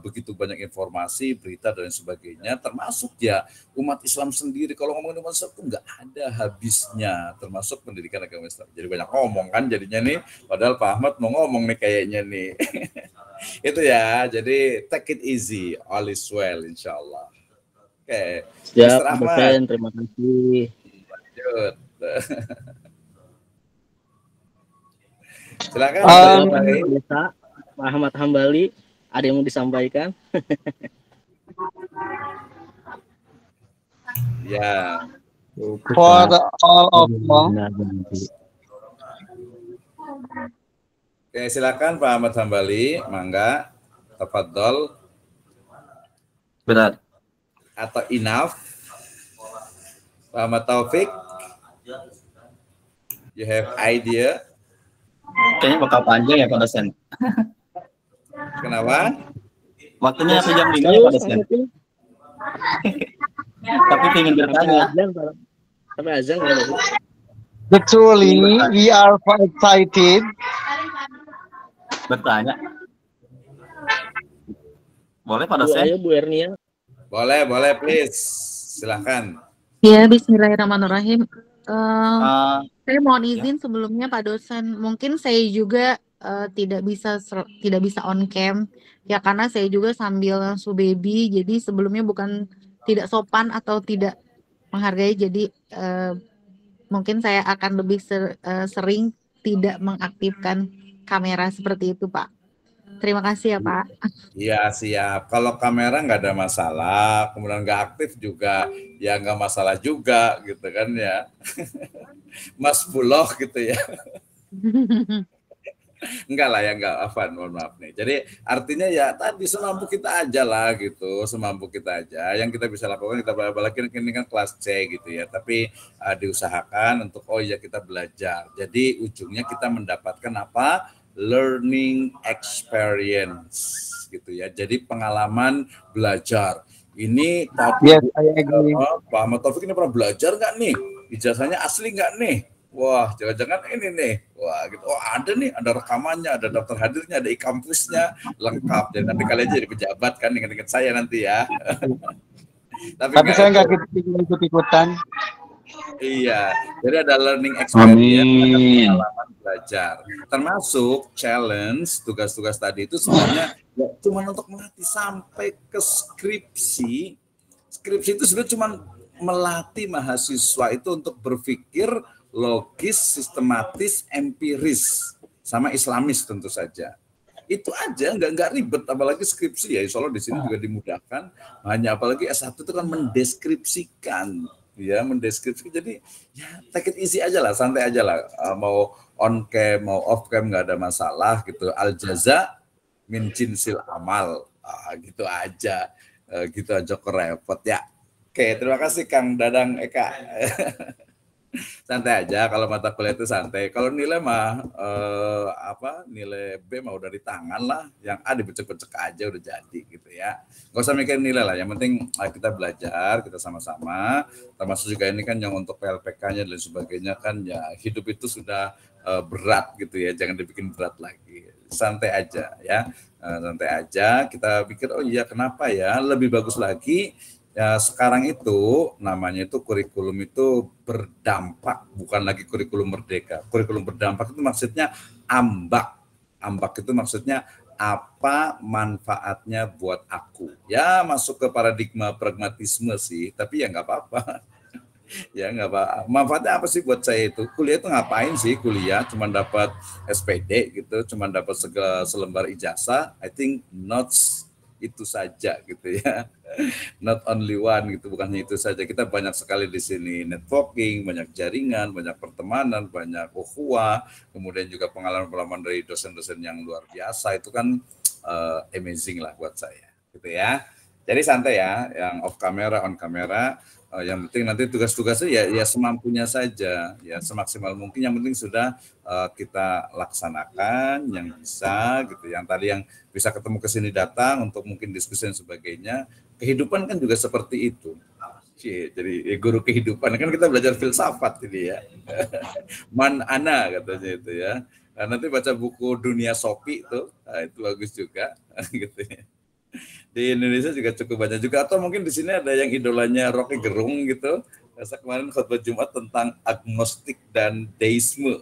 begitu banyak informasi, berita dan sebagainya, termasuk ya umat Islam sendiri. Kalau ngomongin umat Islam itu nggak ada habisnya, termasuk pendidikan agama Islam. Jadi banyak ngomong kan jadinya nih, padahal Pak Ahmad mau ngomong nih kayaknya nih. Itu ya, jadi take it easy, all is well insya-Allah. Oke, Siap, Mr. Ahmad. dosen, terima kasih. Lanjut. Silakan. Pak Ahmad Hambali, ada yang mau disampaikan? Ya. For all of all. Oke, silakan Pak Ahmad Hambali, mangga, tafadhol. Benar. Atau enough. Pak Ahmad Taufik, you have idea? Kayaknya bakal panjang ya Pak dosen. Kenapa? Waktunya sejam 5 ya Pak dosen. Tapi ingin bertanya. Sampai azan. Actually, we are quite excited. Bertanya. Boleh Pak dosen? Ayo Bu Ernia. Boleh, please. Silahkan. Ya, Bismillahirrahmanirrahim. Saya mohon Ya. izin sebelumnya Pak dosen. Mungkin saya juga tidak bisa on cam ya, karena saya juga sambil ngasuh baby. Jadi sebelumnya bukan tidak sopan atau tidak menghargai. Jadi mungkin saya akan lebih sering tidak mengaktifkan kamera seperti itu Pak. Terima kasih ya Pak. Iya, siap. Kalau kamera nggak ada masalah, kemudian nggak aktif juga, ya nggak masalah juga gitu kan ya. Mas Bulog gitu ya. Enggak lah ya, enggak, Afan, mohon maaf nih. Jadi artinya ya tadi semampu kita aja lah gitu, semampu kita aja. Yang kita bisa lakukan, kita apalagi ini kan kelas C gitu ya, tapi diusahakan untuk kita belajar. Jadi ujungnya kita mendapatkan apa? Learning experience gitu ya. Jadi pengalaman belajar. Ini tadi Pak Ahmad Taufik ini pernah belajar nggak nih? Ijazahnya asli nggak nih? Wah, jangan-jangan ini nih. Wah, gitu. Oh, ada nih, ada rekamannya, ada daftar hadirnya, ada e-kampusnya, lengkap. Dan nanti kalian jadi pejabat kan, ingat-ingat saya nanti ya. Tapi saya nggak ikut-ikutan. Iya, jadi ada learning experience, ada pengalaman belajar. Termasuk challenge, tugas-tugas tadi itu sebenarnya cuma untuk melatih sampai ke skripsi. Skripsi itu sebenarnya cuma melatih mahasiswa itu untuk berpikir logis, sistematis, empiris, sama islamis tentu saja. Itu aja, nggak ribet, apalagi skripsi ya. Insya Allah di sini juga dimudahkan. Hanya apalagi S1 itu kan mendeskripsikan, ya mendeskripsikan. Jadi ya take it easy aja lah, santai aja lah. Mau on cam, mau off cam nggak ada masalah gitu. Al jaza min jinsil amal, gitu aja, kok repot ya. Oke, terima kasih Kang Dadang Eka. Santai aja kalau mata kuliah itu santai. Kalau nilai mah nilai B mah udah di tangan lah. Yang A dibecek-becek aja udah jadi gitu ya. Nggak usah mikirin nilai lah. Yang penting kita belajar, kita sama-sama. Termasuk juga ini kan yang untuk PLPK-nya dan sebagainya kan ya, hidup itu sudah berat gitu ya. Jangan dibikin berat lagi. Santai aja ya. Santai aja. Kita pikir kenapa ya? Lebih bagus lagi. Ya, sekarang itu namanya itu kurikulum itu berdampak, bukan lagi kurikulum merdeka. Kurikulum berdampak itu maksudnya ambak. Ambak itu maksudnya apa manfaatnya buat aku. Ya masuk ke paradigma pragmatisme sih, tapi ya nggak apa-apa. Ya nggak apa. Manfaatnya apa sih buat saya itu? Kuliah itu ngapain sih kuliah? Cuman dapat SPD gitu, cuman dapat selembar ijazah. I think not itu saja gitu ya. Not only one gitu, bukan hanya itu saja. Kita banyak sekali di sini networking, banyak jaringan, banyak pertemanan, banyak ukhuwah, kemudian juga pengalaman-pengalaman dari dosen-dosen yang luar biasa. Itu kan amazing lah buat saya gitu ya. Jadi santai ya, yang off camera, on camera. Yang penting nanti tugas-tugasnya ya semampunya saja, ya semaksimal mungkin. Yang penting sudah kita laksanakan yang bisa gitu. Yang tadi yang bisa ketemu ke sini datang untuk mungkin diskusi dan sebagainya. Kehidupan kan juga seperti itu. Jadi guru kehidupan kan kita belajar filsafat ini ya. Man ana katanya itu ya. Nah, nanti baca buku Dunia Sopi itu bagus juga gitu ya. Di Indonesia juga cukup banyak juga, atau mungkin di sini ada yang idolanya Rocky Gerung gitu. Saya kemarin khotbah Jumat tentang agnostik dan deisme.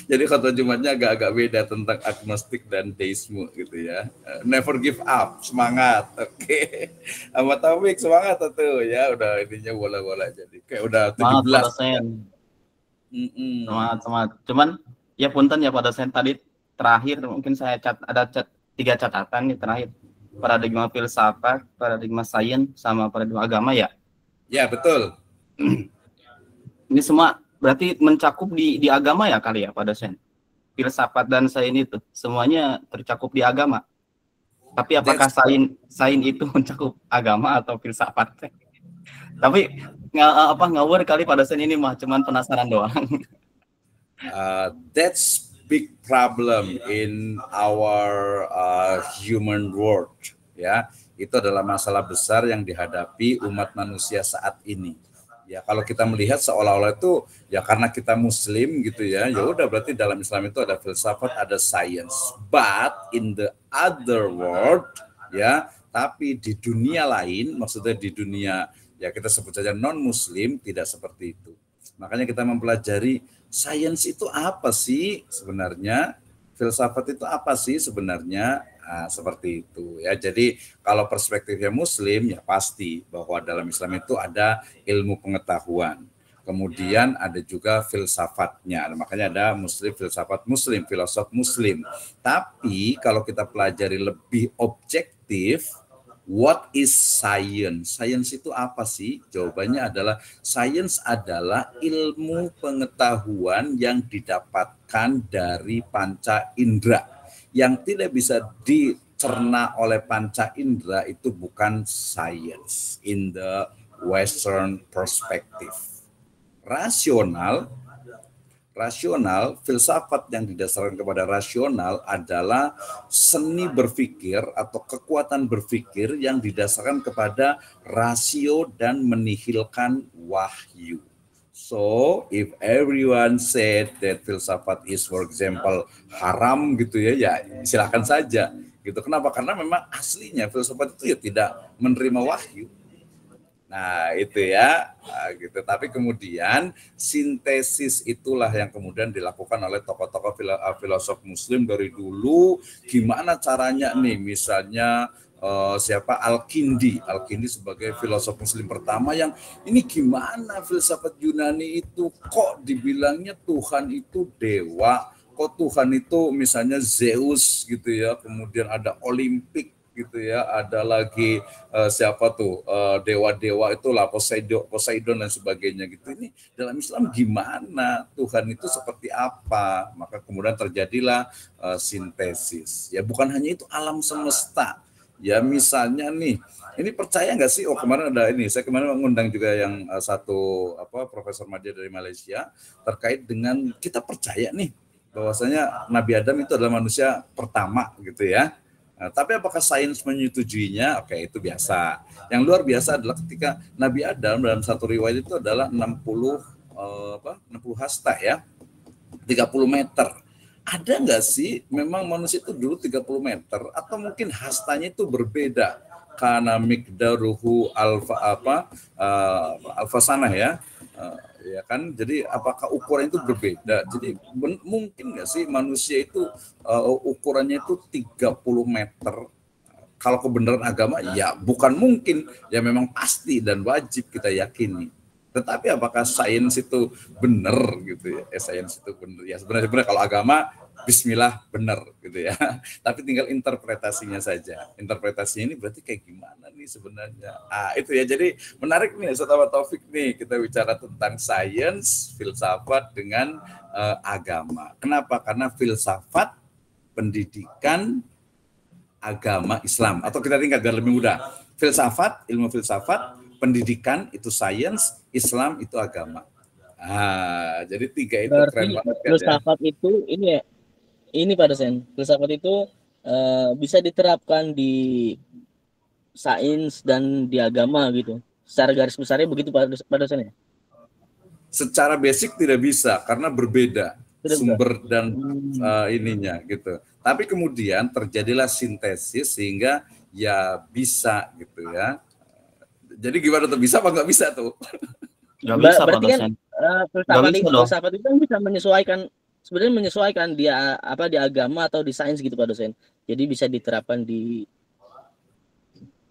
Jadi khotbah Jumatnya agak-agak beda tentang agnostik dan deisme gitu ya. Never give up, semangat. Oke. Sama Taufik semangat tuh ya, udah ininya bola-bola jadi kayak udah 17. Semangat Pak dosen. Semangat. Cuman ya punten ya Pak dosen, tadi terakhir mungkin saya ada 3 catatan nih terakhir. Paradigma filsafat, paradigma sains, sama paradigma agama ya? Ya, betul. Ini semua berarti mencakup di agama ya kali ya Pak dosen? Filsafat dan sains itu semuanya tercakup di agama. Tapi apakah sains itu mencakup agama atau filsafat? Tapi ngawur kali Pak dosen, ini mah cuman penasaran doang. That's big problem in our human world ya. Itu adalah masalah besar yang dihadapi umat manusia saat ini ya. Kalau kita melihat seolah-olah itu ya karena kita muslim gitu ya, ya udah berarti dalam Islam itu ada filsafat, ada science, but in the other world ya, tapi di dunia lain, maksudnya di dunia ya kita sebut saja non muslim, tidak seperti itu. Makanya kita mempelajari sains itu apa sih sebenarnya, filsafat itu apa sih sebenarnya, seperti itu ya. Jadi kalau perspektifnya muslim ya pasti bahwa dalam Islam itu ada ilmu pengetahuan, kemudian ada juga filsafatnya, makanya ada muslim, filsafat muslim, filosof muslim. Tapi kalau kita pelajari lebih objektif, what is science? Science itu apa sih? Jawabannya adalah science adalah ilmu pengetahuan yang didapatkan dari panca indera. Yang tidak bisa dicerna oleh panca indera itu bukan science in the Western perspective. Rasional, filsafat yang didasarkan kepada rasional adalah seni berpikir atau kekuatan berpikir yang didasarkan kepada rasio dan menihilkan wahyu. So, if everyone said that filsafat is, for example, haram gitu ya, ya silakan saja. Gitu. Kenapa? Karena memang aslinya filsafat itu ya tidak menerima wahyu. Nah itu ya, gitu. Tapi kemudian sintesis itulah yang kemudian dilakukan oleh tokoh-tokoh filosof muslim dari dulu. Gimana caranya nih, misalnya siapa Al-Kindi sebagai filosof muslim pertama yang ini gimana filsafat Yunani itu kok dibilangnya Tuhan itu dewa, kok Tuhan itu misalnya Zeus gitu ya, kemudian ada Olimpik gitu ya, ada lagi siapa tuh dewa-dewa itulah Poseidon dan sebagainya gitu. Ini dalam Islam gimana, Tuhan itu seperti apa? Maka kemudian terjadilah sintesis. Ya bukan hanya itu, alam semesta. Ya misalnya nih, ini percaya nggak sih? Oh kemarin ada ini, saya kemarin mengundang juga yang satu Profesor Madya dari Malaysia terkait dengan kita percaya nih bahwasanya Nabi Adam itu adalah manusia pertama gitu ya. Nah, tapi apakah sains menyetujuinya? Oke, itu biasa. Yang luar biasa adalah ketika Nabi Adam dalam satu riwayat itu adalah 60 hasta ya, 30 meter. Ada nggak sih memang manusia itu dulu 30 meter atau mungkin hastanya itu berbeda? Karena miqdaruhu alfa sanah ya. ya kan? Jadi apakah ukuran itu berbeda? Jadi mungkin nggak sih manusia itu ukurannya itu 30 meter? Kalau kebenaran agama ya bukan mungkin, ya memang pasti dan wajib kita yakini. Tetapi apakah sains itu benar gitu ya? Sains itu benar ya, sebenarnya kalau agama bismillah benar gitu ya. Tapi tinggal interpretasinya saja. Interpretasinya ini berarti kayak gimana nih sebenarnya? Itu ya. Jadi menarik nih Ustaz Ahmad Taufik nih, kita bicara tentang sains, filsafat dengan agama. Kenapa? Karena filsafat, pendidikan, agama Islam, atau kita tingkat biar lebih mudah. Filsafat, ilmu filsafat, pendidikan itu sains, Islam itu agama. Jadi 3 itu berarti keren banget kan. Filsafat ya? Itu ini Pak dosen. Filsafat itu bisa diterapkan di sains dan di agama gitu. Secara garis besarnya begitu Pak dosen ya? Secara basic tidak bisa karena berbeda sumber dan ininya gitu. Tapi kemudian terjadilah sintesis sehingga ya bisa gitu ya. Jadi gimana tuh, bisa apa nggak bisa tuh? Nggak bisa, berarti kan filsafat itu kan bisa sebenarnya menyesuaikan dia di agama atau di sains gitu Pak dosen. Jadi bisa diterapkan di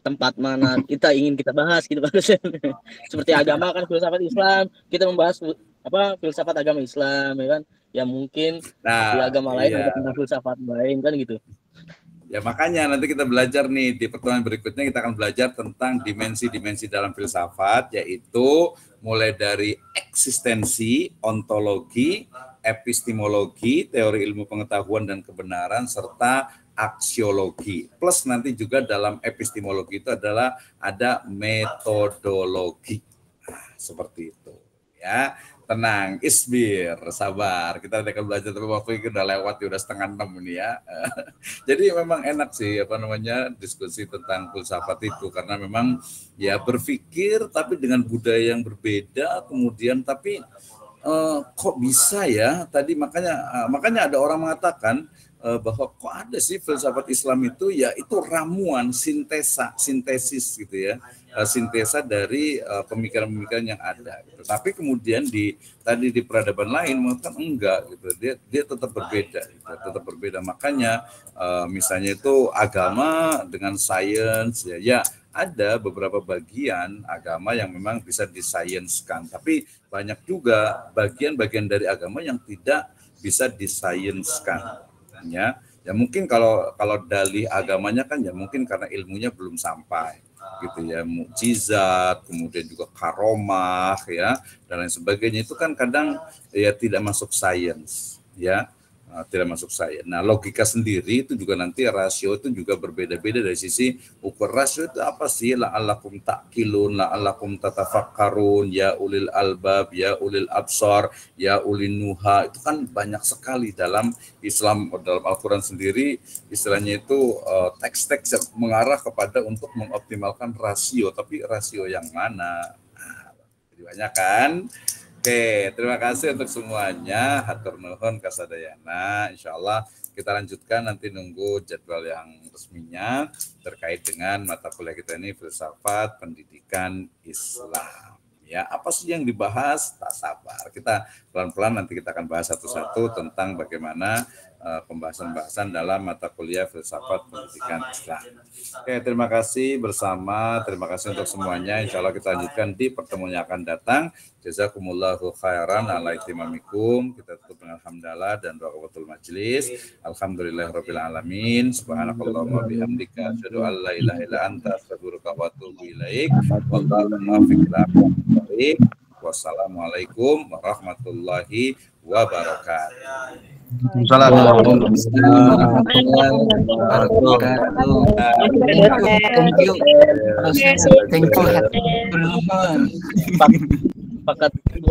tempat mana kita ingin kita bahas gitu Pak dosen. Seperti agama kan filsafat Islam, kita membahas filsafat agama Islam ya kan. Ya mungkin di agama lain ada tentang filsafat lain kan gitu. Ya makanya nanti kita belajar nih di pertemuan berikutnya, kita akan belajar tentang dimensi-dimensi dalam filsafat, yaitu mulai dari eksistensi, ontologi, epistemologi, teori ilmu pengetahuan dan kebenaran, serta aksiologi. Plus nanti juga dalam epistemologi itu adalah ada metodologi. Seperti itu ya. Tenang, isbir, sabar. Kita akan belajar, tapi waktu ini udah lewat, udah 5:30 ini ya. Jadi memang enak sih diskusi tentang filsafat itu, karena memang ya berpikir tapi dengan budaya yang berbeda, kemudian tapi kok bisa ya? Tadi makanya ada orang mengatakan bahwa kok ada sih filsafat Islam itu, ya itu ramuan, sintesis gitu ya. Sintesa dari pemikiran-pemikiran yang ada. Gitu. Tapi kemudian di peradaban lain mengatakan enggak gitu. Dia tetap berbeda, gitu. Tetap berbeda. Makanya misalnya itu agama dengan sains ya ada beberapa bagian agama yang memang bisa disainskan. Tapi banyak juga bagian-bagian dari agama yang tidak bisa disainskan. Ya mungkin kalau dalih agamanya kan ya mungkin karena ilmunya belum sampai. Gitu ya, mukjizat, kemudian juga karomah ya dan lain sebagainya, itu kan kadang ya tidak masuk sains ya, tidak masuk sains. Nah, logika sendiri itu juga nanti rasio itu juga berbeda-beda dari sisi ukur rasio itu apa sih, la'allakum ta'qilun, la'allakum tatafakkarun, ya ulil albab, ya ulil absar, ya ulil nuha, itu kan banyak sekali dalam Islam. Dalam Al-Quran sendiri istilahnya itu teks-teks yang mengarah kepada untuk mengoptimalkan rasio, tapi rasio yang mana? Jadi banyak kan. Oke, terima kasih untuk semuanya. Hatur nuhun kasadayana. Insyaallah kita lanjutkan nanti, nunggu jadwal yang resminya terkait dengan mata kuliah kita ini, filsafat pendidikan Islam. Ya, apa sih yang dibahas? Tak sabar. Kita pelan-pelan nanti kita akan bahas satu-satu tentang bagaimana pembahasan-pembahasan dalam mata kuliah filsafat pendidikan Islam. Oke, terima kasih terima kasih untuk semuanya. Insya Allah kita lanjutkan di pertemuan yang akan datang. Jazakumullahu khairan ala ihtimamikum. Kita tutup dengan hamdalah dan doa qabatul majlis. Alhamdulillahirabbil alamin. Subhanakallahumma bihamdika asyhadu an la ilaha illa anta astaghfiruka wa atubu ilaik. Wallahu muwaffiq ila aqwamit thoriq. Wassalamualaikum warahmatullahi wabarakatuh. Thank you.